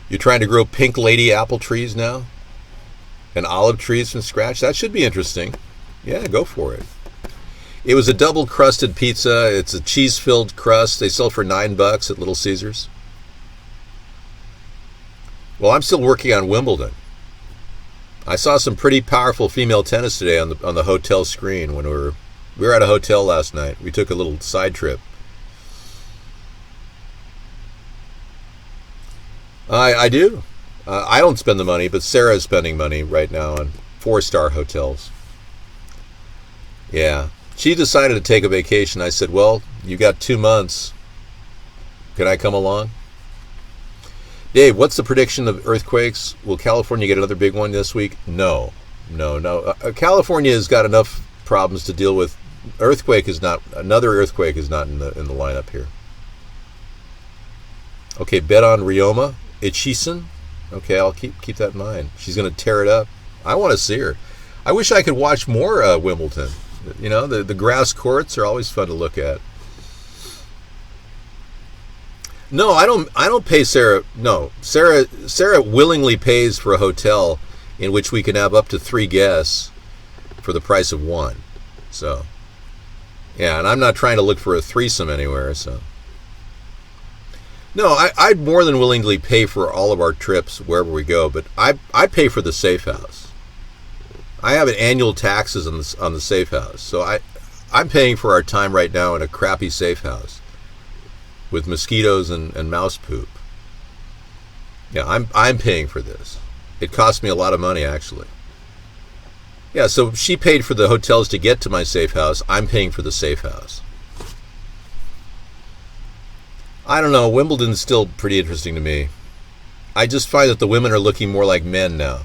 You're trying to grow pink lady apple trees now? And olive trees from scratch? That should be interesting. Yeah, go for it. It was a double crusted pizza. It's a cheese-filled crust. They sell for $9 at Little Caesars. Well, I'm still working on Wimbledon. I saw some pretty powerful female tennis today on the hotel screen when we were at a hotel last night. We took a little side trip. I do. I don't spend the money, but Sarah is spending money right now on 4-star hotels. Yeah. She decided to take a vacation. I said, well, you got 2 months. Can I come along? Dave, what's the prediction of earthquakes? Will California get another big one this week? No. California has got enough problems to deal with. Another earthquake is not in the lineup here. Okay, bet on Ryoma Ichisen. Okay, I'll keep that in mind. She's going to tear it up. I want to see her. I wish I could watch more Wimbledon. You know, the grass courts are always fun to look at. No, I don't pay Sarah. No, Sarah willingly pays for a hotel in which we can have up to 3 guests for the price of 1. So, yeah, and I'm not trying to look for a threesome anywhere. So, no, I'd more than willingly pay for all of our trips wherever we go, but I pay for the safe house. I have an annual taxes on the safe house, so I'm paying for our time right now in a crappy safe house with mosquitoes and mouse poop. Yeah, I'm paying for this. It cost me a lot of money, actually. Yeah, so she paid for the hotels to get to my safe house. I'm paying for the safe house. I don't know. Wimbledon's still pretty interesting to me. I just find that the women are looking more like men now.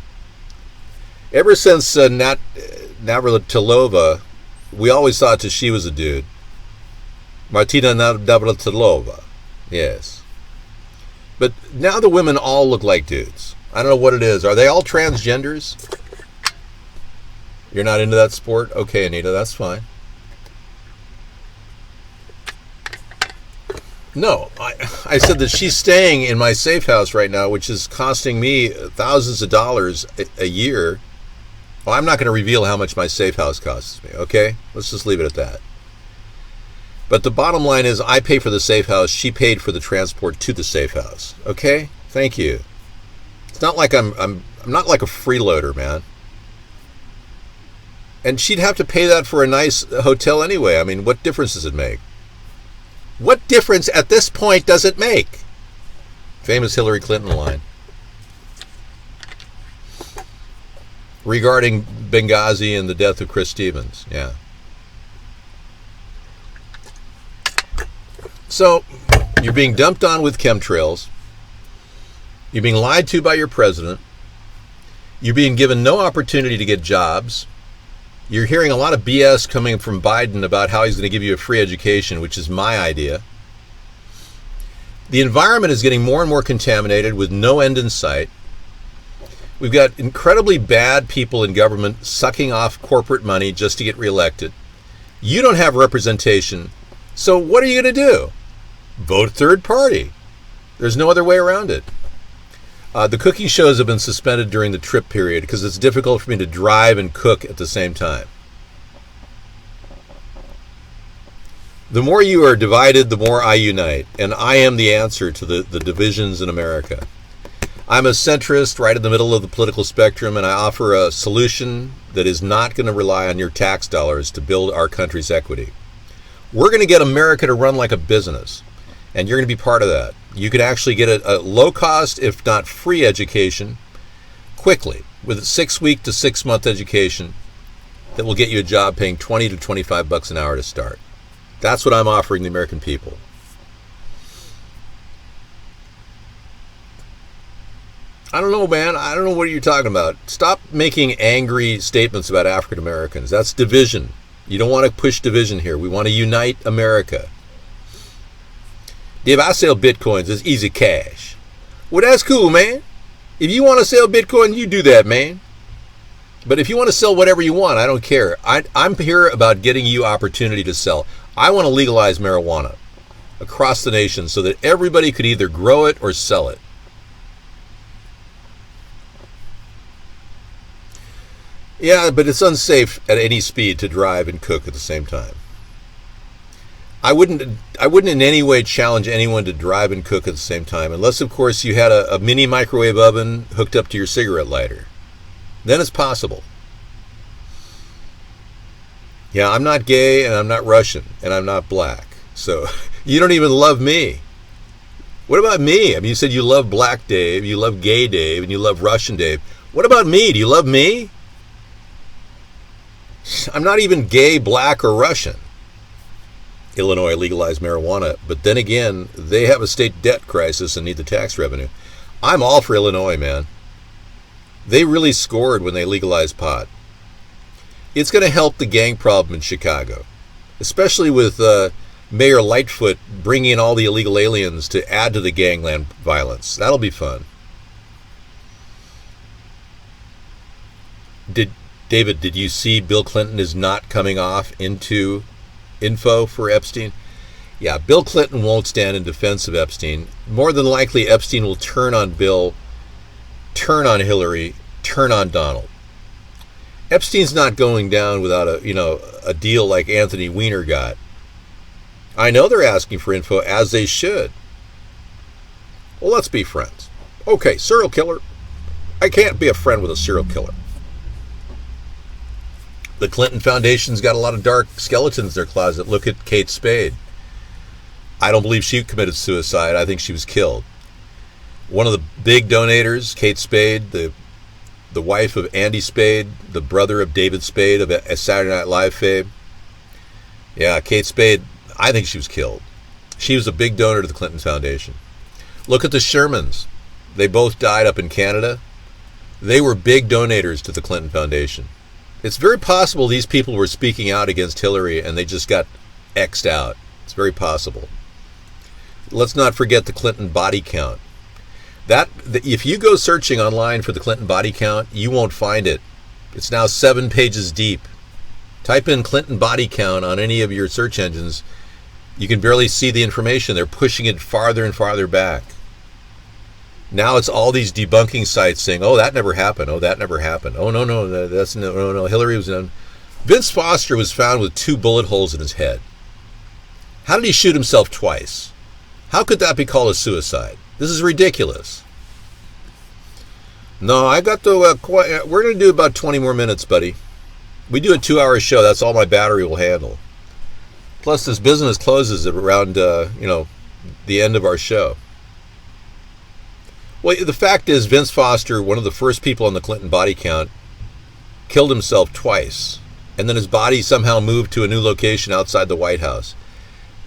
Ever since Navratilova, we always thought that she was a dude. Martina Navratilova. Yes. But now the women all look like dudes. I don't know what it is. Are they all transgenders? You're not into that sport? Okay, Anita, that's fine. No, I said that she's staying in my safe house right now, which is costing me thousands of dollars a year. Well, I'm not going to reveal how much my safe house costs me, okay? Let's just leave it at that. But the bottom line is I pay for the safe house. She paid for the transport to the safe house, okay? Thank you. It's not like I'm not like a freeloader, man. And she'd have to pay that for a nice hotel anyway. I mean, what difference does it make? What difference at this point does it make? Famous Hillary Clinton line. Regarding Benghazi and the death of Chris Stevens. Yeah. So, you're being dumped on with chemtrails. You're being lied to by your president. You're being given no opportunity to get jobs. You're hearing a lot of BS coming from Biden about how he's going to give you a free education, which is my idea. The environment is getting more and more contaminated with no end in sight. We've got incredibly bad people in government sucking off corporate money just to get reelected. You don't have representation, so what are you going to do? Vote third party. There's no other way around it. The cooking shows have been suspended during the trip period because it's difficult for me to drive and cook at the same time. The more you are divided, the more I unite, and I am the answer to the divisions in America. I'm a centrist right in the middle of the political spectrum, and I offer a solution that is not going to rely on your tax dollars to build our country's equity. We're going to get America to run like a business, and you're going to be part of that. You can actually get a low-cost, if not free education quickly with a 6-week to 6-month education that will get you a job paying $20 to $25 an hour to start. That's what I'm offering the American people. I don't know, man. I don't know what you're talking about. Stop making angry statements about African Americans. That's division. You don't want to push division here. We want to unite America. If I sell Bitcoins, it's easy cash. Well, that's cool, man. If you want to sell Bitcoin, you do that, man. But if you want to sell whatever you want, I don't care. I'm here about getting you opportunity to sell. I want to legalize marijuana across the nation so that everybody could either grow it or sell it. Yeah, but it's unsafe at any speed to drive and cook at the same time. I wouldn't in any way challenge anyone to drive and cook at the same time, unless, of course, you had a mini microwave oven hooked up to your cigarette lighter. Then it's possible. Yeah, I'm not gay, and I'm not Russian, and I'm not black. So you don't even love me. What about me? I mean, you said you love black Dave, you love gay Dave, and you love Russian Dave. What about me? Do you love me? I'm not even gay, black, or Russian. Illinois legalized marijuana, but then again, they have a state debt crisis and need the tax revenue. I'm all for Illinois, man. They really scored when they legalized pot. It's going to help the gang problem in Chicago, especially with Mayor Lightfoot bringing in all the illegal aliens to add to the gangland violence. That'll be fun. David, did you see Bill Clinton is not coming off into info for Epstein? Yeah, Bill Clinton won't stand in defense of Epstein. More than likely, Epstein will turn on Bill, turn on Hillary, turn on Donald. Epstein's not going down without a deal like Anthony Weiner got. I know they're asking for info, as they should. Well, let's be friends. Okay, serial killer. I can't be a friend with a serial killer. The Clinton Foundation's got a lot of dark skeletons in their closet. Look at Kate Spade. I don't believe she committed suicide. I think she was killed. One of the big donators, Kate Spade, the the wife of Andy Spade, the brother of David Spade of a Saturday Night Live fame. Yeah, Kate Spade, I think she was killed. She was a big donor to the Clinton Foundation. Look at the Shermans. They both died up in Canada. They were big donators to the Clinton Foundation. It's very possible these people were speaking out against Hillary and they just got X'd out. It's very possible. Let's not forget the Clinton body count. If you go searching online for the Clinton body count, you won't find it. It's now 7 pages deep. Type in Clinton body count on any of your search engines. You can barely see the information. They're pushing it farther and farther back. Now it's all these debunking sites saying, oh, that never happened. Oh, that never happened. Oh, no, that's no. Hillary was done. Vince Foster was found with 2 bullet holes in his head. How did he shoot himself twice? How could that be called a suicide? This is ridiculous. No, I got to, we're going to do about 20 more minutes, buddy. We do a 2-hour show. That's all my battery will handle. Plus, this business closes at around, the end of our show. Well, the fact is, Vince Foster, one of the first people on the Clinton body count, killed himself twice. And then his body somehow moved to a new location outside the White House.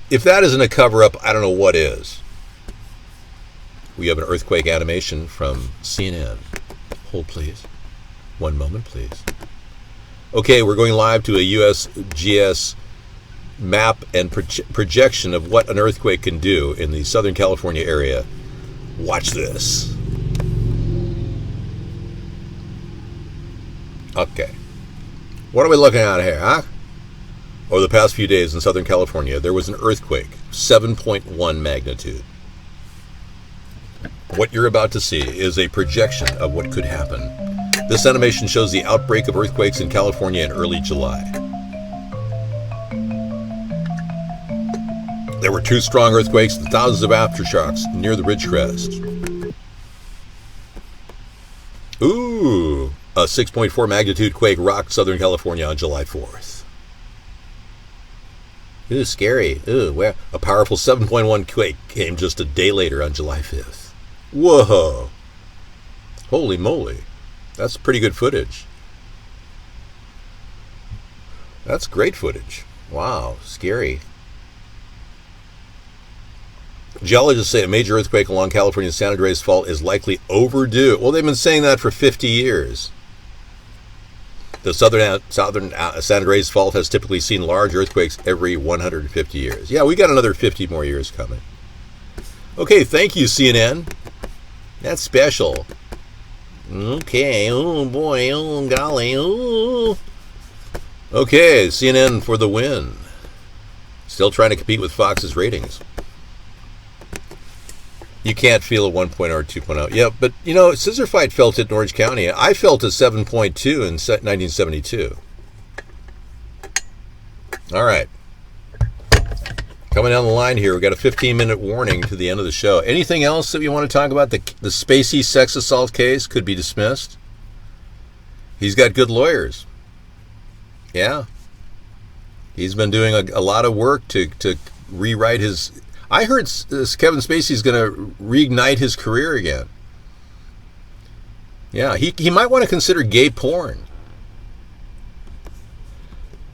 If that isn't a cover-up, I don't know what is. We have an earthquake animation from CNN. Hold, please. 1 moment, please. Okay, we're going live to a USGS map and projection of what an earthquake can do in the Southern California area. Watch this. Okay. What are we looking at here, huh? Over the past few days in Southern California, there was an earthquake, 7.1 magnitude. What you're about to see is a projection of what could happen. This animation shows the outbreak of earthquakes in California in early July. There were 2 strong earthquakes and thousands of aftershocks near the ridge crest. Ooh, a 6.4 magnitude quake rocked Southern California on July 4th. Ooh, scary. Ooh, well, a powerful 7.1 quake came just a day later on July 5th. Whoa. Holy moly. That's pretty good footage. That's great footage. Wow, scary. Geologists say a major earthquake along California's San Andreas Fault is likely overdue. Well, they've been saying that for 50 years. The southern San Andreas Fault has typically seen large earthquakes every 150 years. Yeah, we got another 50 more years coming. Okay, thank you, CNN. That's special. Okay, oh boy, oh golly, oh. Okay, CNN for the win. Still trying to compete with Fox's ratings. You can't feel a 1.0 or 2.0. Yeah, but, Scissor Fight felt it in Orange County. I felt a 7.2 in 1972. All right. Coming down the line here, we've got a 15-minute warning to the end of the show. Anything else that you want to talk about? The Spacey sex assault case could be dismissed. He's got good lawyers. Yeah. He's been doing a lot of work to rewrite his... I heard Kevin Spacey's going to reignite his career again. Yeah, he might want to consider gay porn.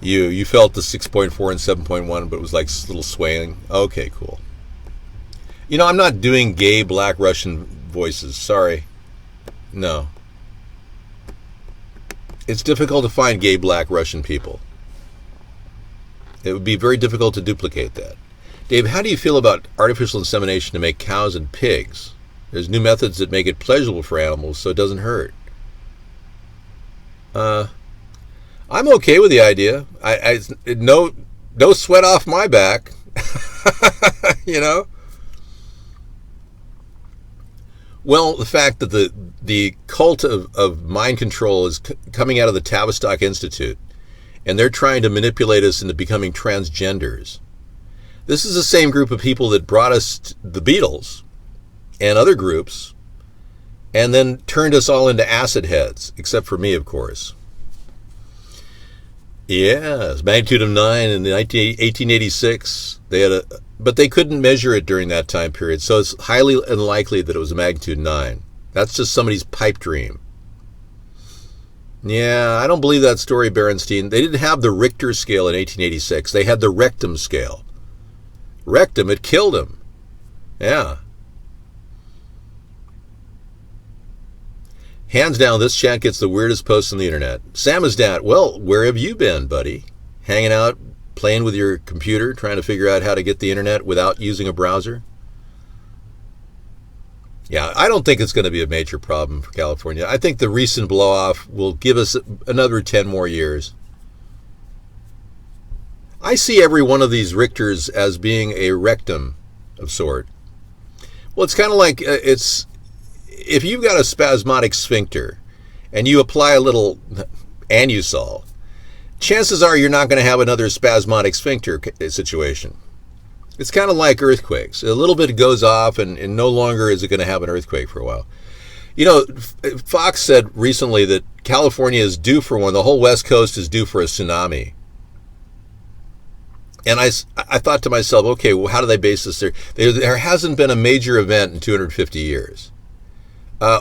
You felt the 6.4 and 7.1, but it was like a little swaying. Okay, cool. I'm not doing gay black Russian voices. Sorry. No. It's difficult to find gay black Russian people. It would be very difficult to duplicate that. Dave, how do you feel about artificial insemination to make cows and pigs? There's new methods that make it pleasurable for animals so it doesn't hurt. I'm okay with the idea. No sweat off my back. Well, the fact that the cult of mind control is coming out of the Tavistock Institute, and they're trying to manipulate us into becoming transgenders. This is the same group of people that brought us the Beatles and other groups and then turned us all into acid heads, except for me, of course. Yes, magnitude of 9 in 1886. But they couldn't measure it during that time period, so it's highly unlikely that it was a magnitude 9. That's just somebody's pipe dream. Yeah, I don't believe that story, Berenstein. They didn't have the Richter scale in 1886. They had the rectum scale. Rectum, it killed him. Yeah. Hands down, this chat gets the weirdest posts on the internet. Sam is down. Well, where have you been, buddy? Hanging out, playing with your computer, trying to figure out how to get the internet without using a browser? Yeah, I don't think it's going to be a major problem for California. I think the recent blow-off will give us another 10 more years. I see every one of these Richters as being a rectum of sort. Well, it's kind of like if you've got a spasmodic sphincter and you apply a little anusol, chances are you're not going to have another spasmodic sphincter situation. It's kind of like earthquakes. A little bit goes off and no longer is it going to have an earthquake for a while. You know, Fox said recently that California is due for one. The whole West Coast is due for a tsunami. And I thought to myself, okay, well, how do they base this? There hasn't been a major event in 250 years. So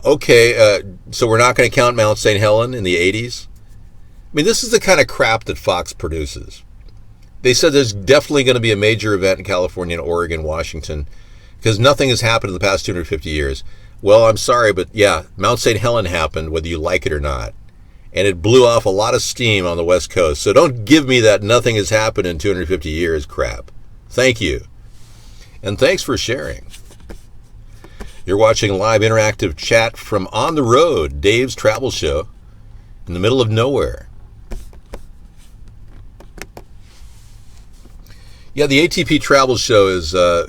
we're not going to count Mount St. Helens in the 80s? I mean, this is the kind of crap that Fox produces. They said there's definitely going to be a major event in California, and Oregon, Washington, because nothing has happened in the past 250 years. Well, I'm sorry, but yeah, Mount St. Helens happened, whether you like it or not. And it blew off a lot of steam on the West Coast. So don't give me that nothing has happened in 250 years crap. Thank you. And thanks for sharing. You're watching live interactive chat from On the Road, Dave's travel show, in the middle of nowhere. Yeah, the ATP travel show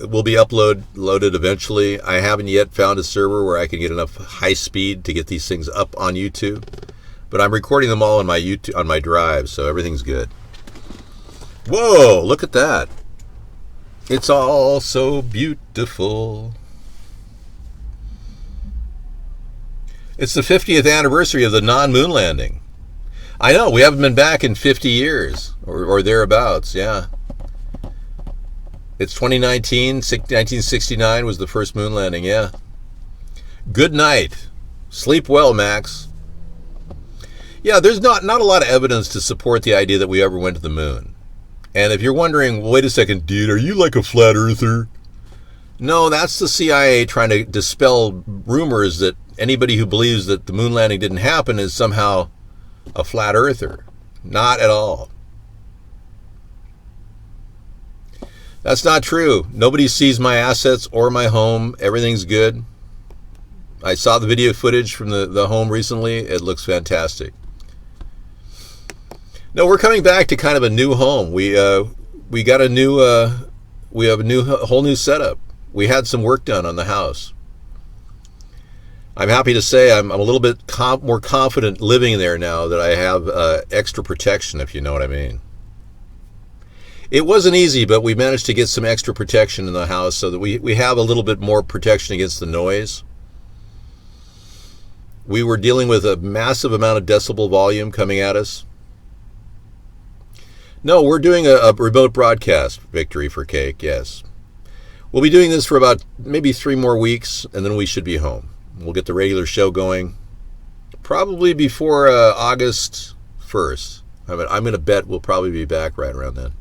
will be loaded eventually. I haven't yet found a server where I can get enough high speed to get these things up on YouTube. But I'm recording them all on my drive, so everything's good. Whoa, look at that. It's all so beautiful. It's the 50th anniversary of the non-moon landing. I know, we haven't been back in 50 years, or thereabouts, yeah. It's 2019, 1969 was the first moon landing, yeah. Good night. Sleep well, Max. Yeah, there's not a lot of evidence to support the idea that we ever went to the moon. And if you're wondering, wait a second, dude, are you like a flat earther? No, that's the CIA trying to dispel rumors that anybody who believes that the moon landing didn't happen is somehow a flat earther. Not at all. That's not true. Nobody sees my assets or my home. Everything's good. I saw the video footage from the home recently. It looks fantastic. No, we're coming back to kind of a new home. We got a new we have a whole new setup. We had some work done on the house. I'm happy to say I'm a little bit more confident living there now that I have extra protection, if you know what I mean. It wasn't easy, but we managed to get some extra protection in the house so that we have a little bit more protection against the noise. We were dealing with a massive amount of decibel volume coming at us. No, we're doing a remote broadcast, Victory for Cake, yes. We'll be doing this for about maybe 3 more weeks, and then we should be home. We'll get the regular show going probably before August 1st. I'm going to bet we'll probably be back right around then.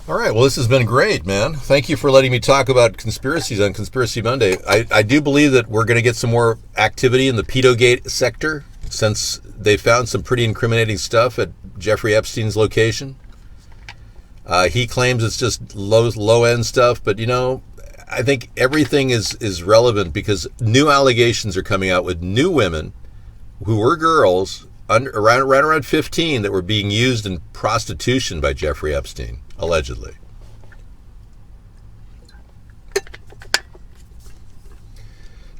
All right, well, this has been great, man. Thank you for letting me talk about conspiracies on Conspiracy Monday. I do believe that we're going to get some more activity in the Pedogate sector since they found some pretty incriminating stuff at Jeffrey Epstein's location. He claims it's just low-end stuff, but, you know, I think everything is relevant because new allegations are coming out with new women who were girls around 15 that were being used in prostitution by Jeffrey Epstein, allegedly.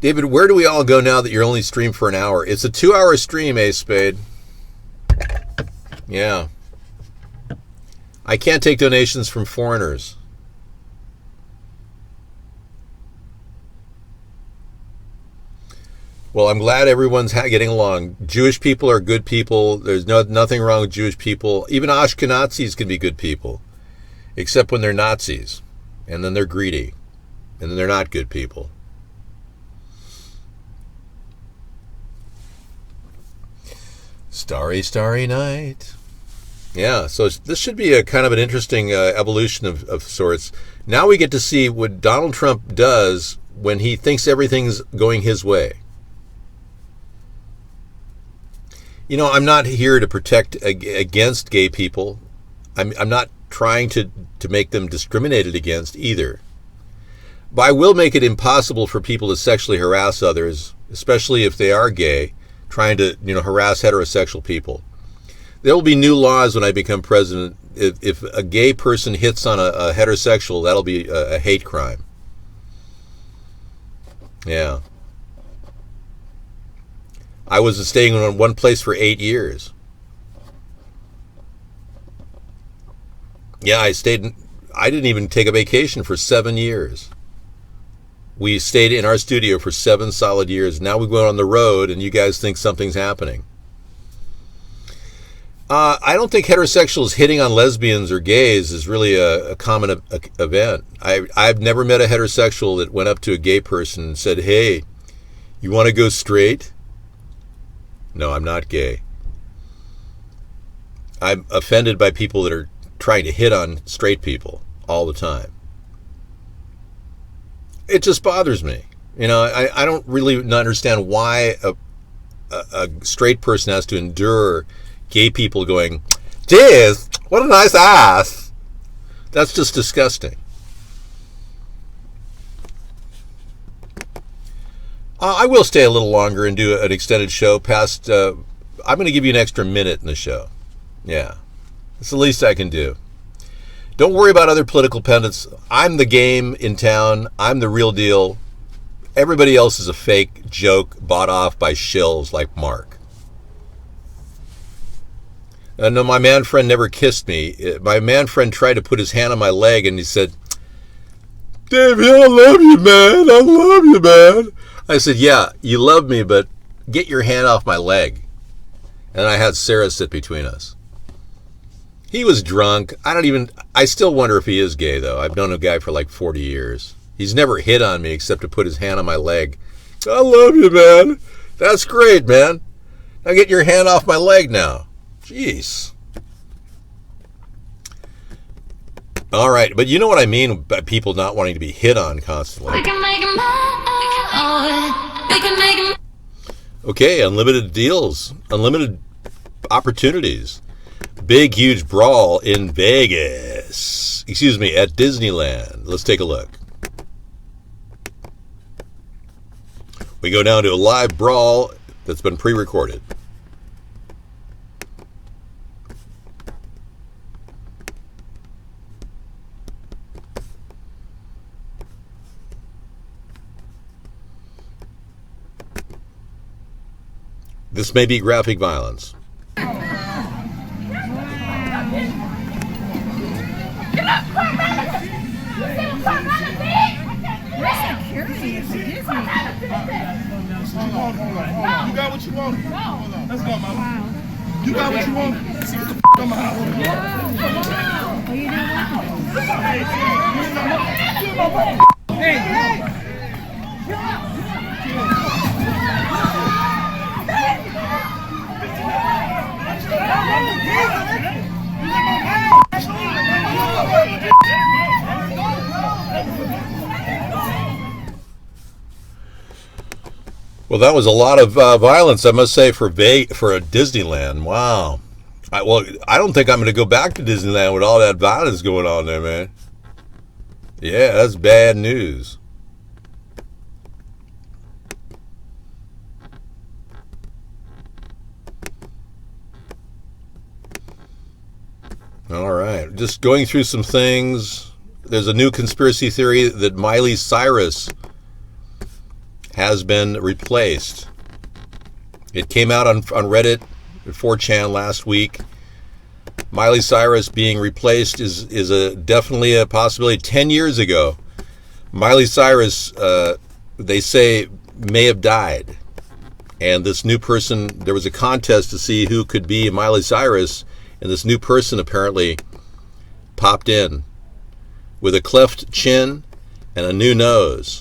David, where do we all go now that you're only streamed for an hour? It's a 2-hour stream, Ace Spade. Yeah. I can't take donations from foreigners. Well, I'm glad everyone's getting along. Jewish people are good people. There's nothing wrong with Jewish people. Even Ashkenazis can be good people, except when they're Nazis, and then they're greedy, and then they're not good people. Starry, starry night. Yeah, so this should be a kind of an interesting evolution of sorts. Now we get to see what Donald Trump does when he thinks everything's going his way. You know, I'm not here to protect against gay people. I'm not trying to make them discriminated against either. But I will make it impossible for people to sexually harass others, especially if they are gay, trying to, harass heterosexual people. There will be new laws when I become president. If a gay person hits on a heterosexual, that'll be a hate crime. Yeah. I was staying in one place for 8 years. Yeah, I didn't even take a vacation for 7 years. We stayed in our studio for 7 solid years. Now we go on the road and you guys think something's happening. I don't think heterosexuals hitting on lesbians or gays is really a common event. I've never met a heterosexual that went up to a gay person and said, "Hey, you want to go straight?" No, I'm not gay. I'm offended by people that are trying to hit on straight people all the time. It just bothers me. I don't really understand why a straight person has to endure gay people going, "Geez, what a nice ass." That's just disgusting. I will stay a little longer and do an extended show past. I'm going to give you an extra minute in the show. Yeah, it's the least I can do. Don't worry about other political pundits. I'm the game in town. I'm the real deal. Everybody else is a fake joke bought off by shills like Mark. No, my man friend never kissed me. My man friend tried to put his hand on my leg and he said, "Davey, I love you, man. I love you, man." I said, "Yeah, you love me, but get your hand off my leg." And I had Sarah sit between us. He was drunk. I still wonder if he is gay, though. I've known a guy for like 40 years. He's never hit on me except to put his hand on my leg. "I love you, man. That's great, man. Now get your hand off my leg now." Jeez. All right, but you know what I mean by people not wanting to be hit on constantly. Okay, unlimited deals, unlimited opportunities. Big, huge brawl in Vegas. Excuse me, at Disneyland. Let's take a look. We go down to a live brawl that's been pre-recorded. This may be graphic violence.
Hold on. You got what you want? Let's go, mama. You got what you want? Come on. Hey.
Well, that was a lot of violence, I must say, for a Disneyland. Wow. I don't think I'm going to go back to Disneyland with all that violence going on there, man. Yeah, that's bad news. All right, just going through some things. There's a new conspiracy theory that Miley Cyrus has been replaced. It came out on Reddit, 4chan last week. Miley Cyrus being replaced is definitely a possibility. 10 years ago, Miley Cyrus, they say, may have died. And this new person, there was a contest to see who could be Miley Cyrus, and this new person apparently popped in with a cleft chin and a new nose.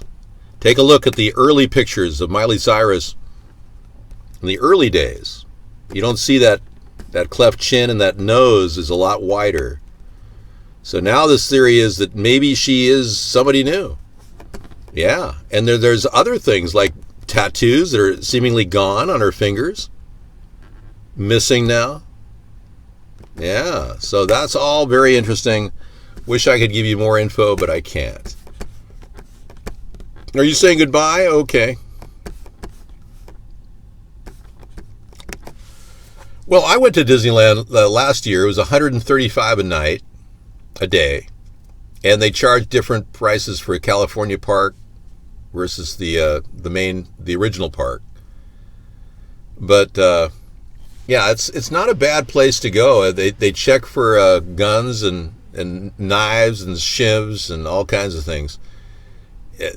Take a look at the early pictures of Miley Cyrus in the early days. You don't see that cleft chin, and that nose is a lot wider. So now this theory is that maybe she is somebody new. Yeah, and there's other things like tattoos that are seemingly gone on her fingers. Missing now. Yeah, so that's all very interesting. Wish I could give you more info, but I can't. Are you saying goodbye? Okay. Well, I went to Disneyland last year. It was $135 a day, and they charge different prices for a California park versus the original park. But yeah, it's not a bad place to go. They check for guns and knives and shivs and all kinds of things.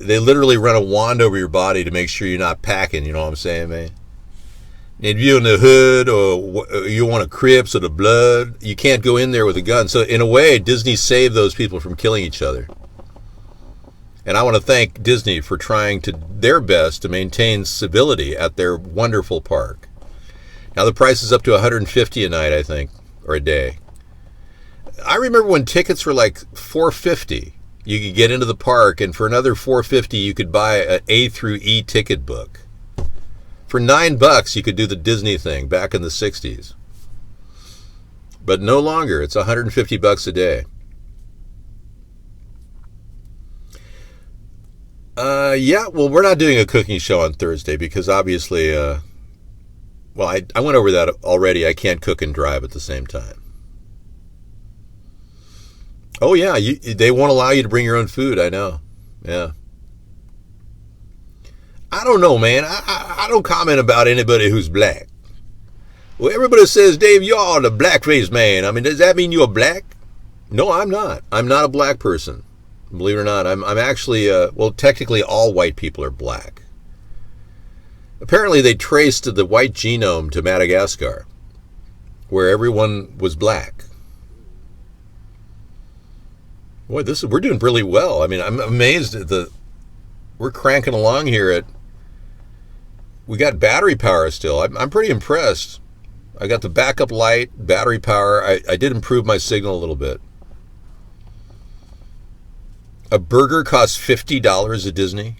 They literally run a wand over your body to make sure you're not packing. You know what I'm saying, man? If you're in the hood or you want a Crips or the Blood, you can't go in there with a gun. So in a way, Disney saved those people from killing each other. And I want to thank Disney for trying their best to maintain civility at their wonderful park. Now the price is up to $150 a night, I think, or a day. I remember when tickets were like $450. You could get into the park, and for another $450, you could buy an A through E ticket book. For $9, you could do the Disney thing back in the 60s. But no longer. It's $150 a day. Yeah, well, we're not doing a cooking show on Thursday because obviously, I went over that already. I can't cook and drive at the same time. Oh, yeah, they won't allow you to bring your own food. I know. Yeah. I don't know, man. I don't comment about anybody who's black. Well, everybody says, Dave, you're the blackface man. I mean, does that mean you're black? No, I'm not. I'm not a black person. Believe it or not. I'm actually, technically all white people are black. Apparently they traced the white genome to Madagascar, where everyone was black. Boy, we're doing really well. I mean, I'm amazed at we're cranking along here we got battery power still. I'm pretty impressed. I got the backup light, battery power. I did improve my signal a little bit. A burger costs $50 at Disney.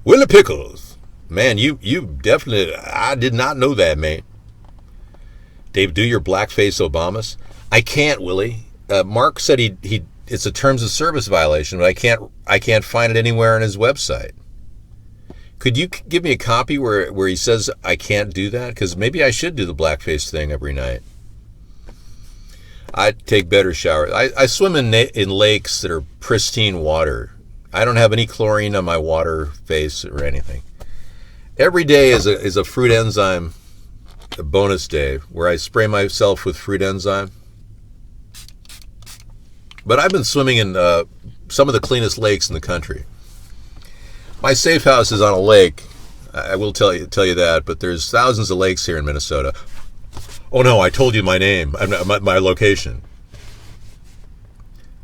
Willie Pickles. Man, you definitely, I did not know that, man. Dave, do your blackface Obamas. I can't, Willie. Mark said it's a terms of service violation, but I can't find it anywhere on his website. Could you give me a copy where he says I can't do that? Because maybe I should do the blackface thing every night. I take better showers. I swim in lakes that are pristine water. I don't have any chlorine on my water face or anything. Every day is a fruit enzyme bonus day where I spray myself with fruit enzyme. But I've been swimming in some of the cleanest lakes in the country. My safe house is on a lake. I will tell you that, but there's thousands of lakes here in Minnesota. Oh no, I told you my name, my location.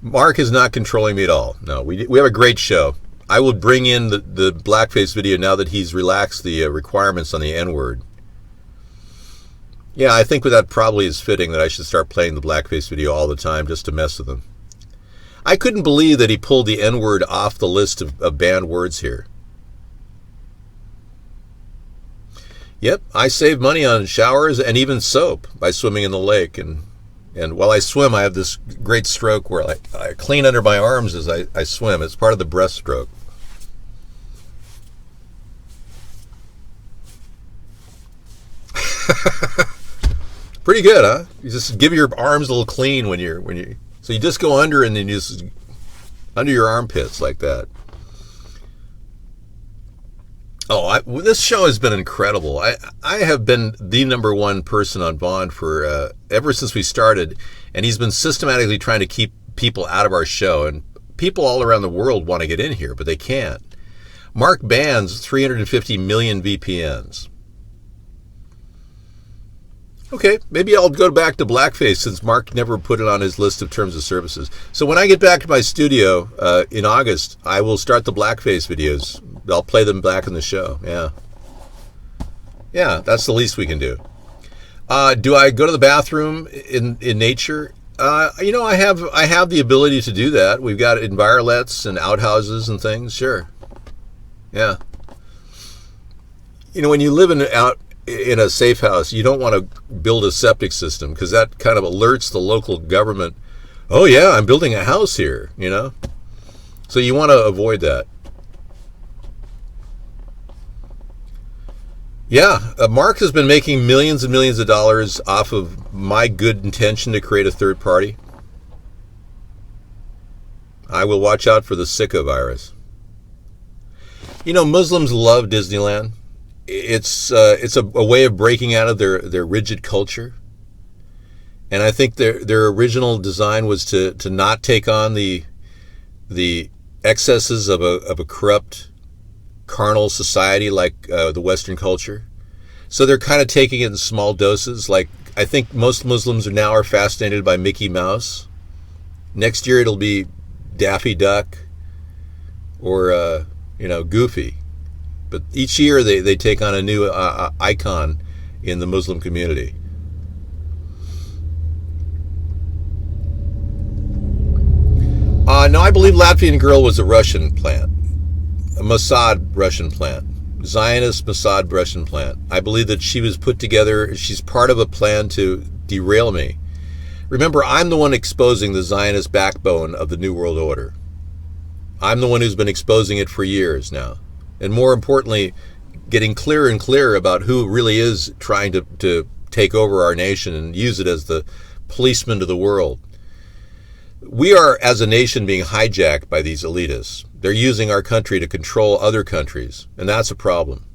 Mark is not controlling me at all. No, we have a great show. I will bring in the blackface video now that he's relaxed the requirements on the N-word. Yeah, I think that probably is fitting that I should start playing the blackface video all the time just to mess with him. I couldn't believe that he pulled the N-word off the list of banned words here. Yep, I save money on showers and even soap by swimming in the lake. And while I swim, I have this great stroke where I clean under my arms as I swim. It's part of the breaststroke. Pretty good, huh? You just give your arms a little clean when you. So you just go under and then you just under your armpits like that. Oh, this show has been incredible. I have been the number one person on Vaughn for ever since we started, and he's been systematically trying to keep people out of our show. And people all around the world want to get in here, but they can't. Mark bans 350 million VPNs. Okay, maybe I'll go back to blackface since Mark never put it on his list of terms of services. So when I get back to my studio in August, I will start the blackface videos. I'll play them back in the show. Yeah, that's the least we can do. Do I go to the bathroom in nature? I have the ability to do that. We've got envirolets and outhouses and things. Sure. Yeah. When you live in a safe house, you don't want to build a septic system because that kind of alerts the local government. Oh yeah, I'm building a house here. So you want to avoid that. Yeah, Mark has been making millions and millions of dollars off of my good intention to create a third party. I will watch out for the Zika virus. Muslims love Disneyland. It's a way of breaking out of their rigid culture. And I think their original design was to not take on the excesses of a corrupt, carnal society like the Western culture. So they're kind of taking it in small doses. Like, I think most Muslims now are fascinated by Mickey Mouse. Next year it'll be Daffy Duck or Goofy. But each year they take on a new icon in the Muslim community. No, I believe Latvian Girl was a Russian plant. A Mossad Russian plant. Zionist Mossad Russian plant. I believe that she was put together, she's part of a plan to derail me. Remember, I'm the one exposing the Zionist backbone of the New World Order. I'm the one who's been exposing it for years now. And more importantly, getting clearer and clearer about who really is trying to take over our nation and use it as the policeman to the world. We are, as a nation, being hijacked by these elitists. They're using our country to control other countries, and that's a problem.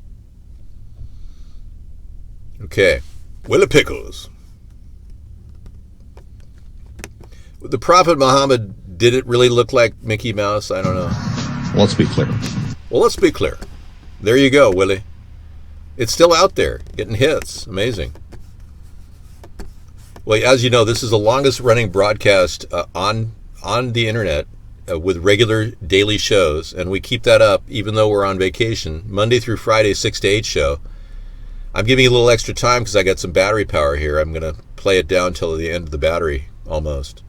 Okay, Willie Pickles. The Prophet Muhammad, did it really look like Mickey Mouse? I don't know.
Let's be clear.
Well, let's be clear. There you go, Willie. It's still out there, getting hits. Amazing. Well, as you know, this is the longest running broadcast on the internet with regular daily shows, and we keep that up even though we're on vacation. Monday through Friday, 6 to 8 show. I'm giving you a little extra time because I got some battery power here. I'm going to play it down till the end of the battery, almost.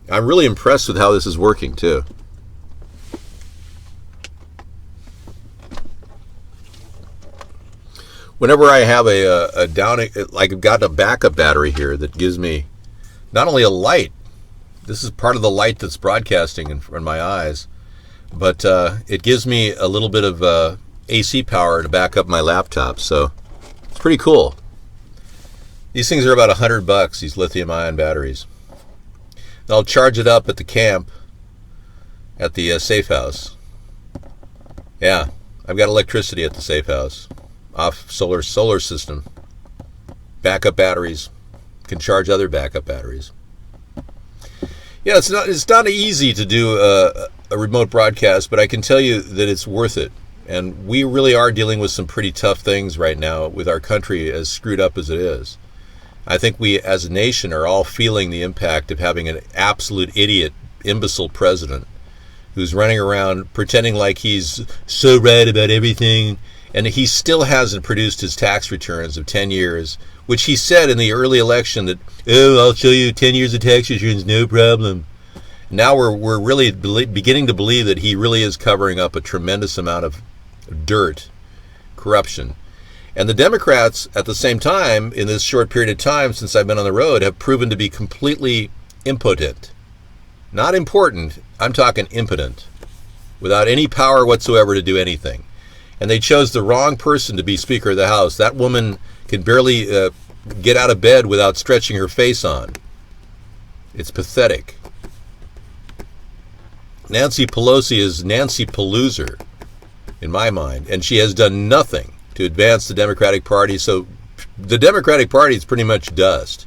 I'm really impressed with how this is working, too. Whenever I have a down, like I've got a backup battery here that gives me not only a light, this is part of the light that's broadcasting in my eyes, but it gives me a little bit of AC power to back up my laptop, so it's pretty cool. These things are about $100, these lithium-ion batteries. And I'll charge it up at the camp, at the safe house. Yeah, I've got electricity at the safe house. Off solar system. Backup batteries. Can charge other backup batteries. Yeah, it's not easy to do a remote broadcast, but I can tell you that it's worth it. And we really are dealing with some pretty tough things right now with our country as screwed up as it is. I think we as a nation are all feeling the impact of having an absolute idiot, imbecile president who's running around pretending like he's so right about everything. And he still hasn't produced his tax returns of 10 years, which he said in the early election that, oh, I'll show you 10 years of tax returns, no problem. Now we're really beginning to believe that he really is covering up a tremendous amount of dirt, corruption. And the Democrats, at the same time, in this short period of time since I've been on the road, have proven to be completely impotent. Not important, I'm talking impotent, without any power whatsoever to do anything. And they chose the wrong person to be Speaker of the House. That woman can barely get out of bed without stretching her face on. It's pathetic. Nancy Pelosi is Nancy Peloser, in my mind, and she has done nothing to advance the Democratic Party, so the Democratic Party is pretty much dust.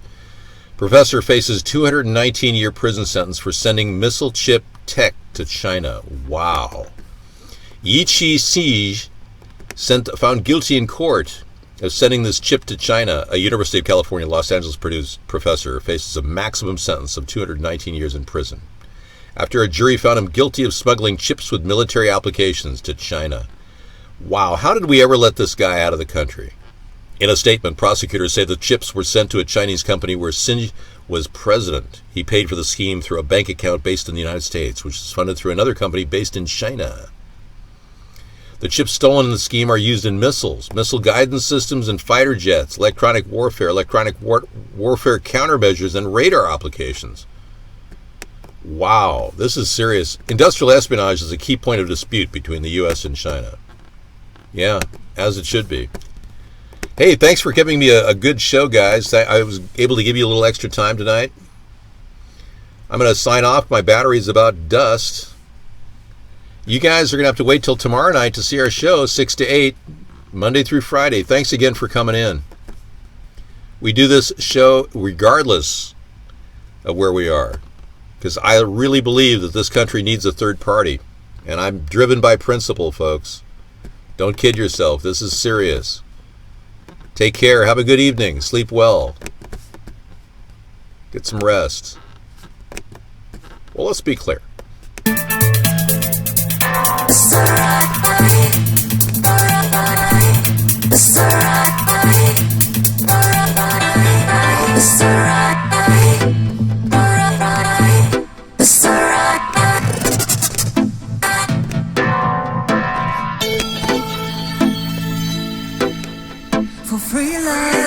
Professor faces 219-year prison sentence for sending missile chip tech to China. Wow. Yi Chi-si found guilty in court of sending this chip to China. A University of California, Los Angeles professor faces a maximum sentence of 219 years in prison after a jury found him guilty of smuggling chips with military applications to China. Wow, how did we ever let this guy out of the country? In a statement, prosecutors say the chips were sent to a Chinese company where Xin was president. He paid for the scheme through a bank account based in the United States, which is funded through another company based in China. The chips stolen in the scheme are used in missiles, missile guidance systems, and fighter jets, electronic warfare countermeasures, and radar applications. Wow, this is serious. Industrial espionage is a key point of dispute between the U.S. and China. Yeah, as it should be. Hey, thanks for giving me a good show, guys. I was able to give you a little extra time tonight. I'm going to sign off. My battery's about dust. You guys are going to have to wait till tomorrow night to see our show, 6 to 8, Monday through Friday. Thanks again for coming in. We do this show regardless of where we are, because I really believe that this country needs a third party, and I'm driven by principle, folks. Don't kid yourself. This is serious. Take care. Have a good evening. Sleep well. Get some rest. Well, let's be clear.
It's alright. It's alright. It's alright. It's alright. For free love.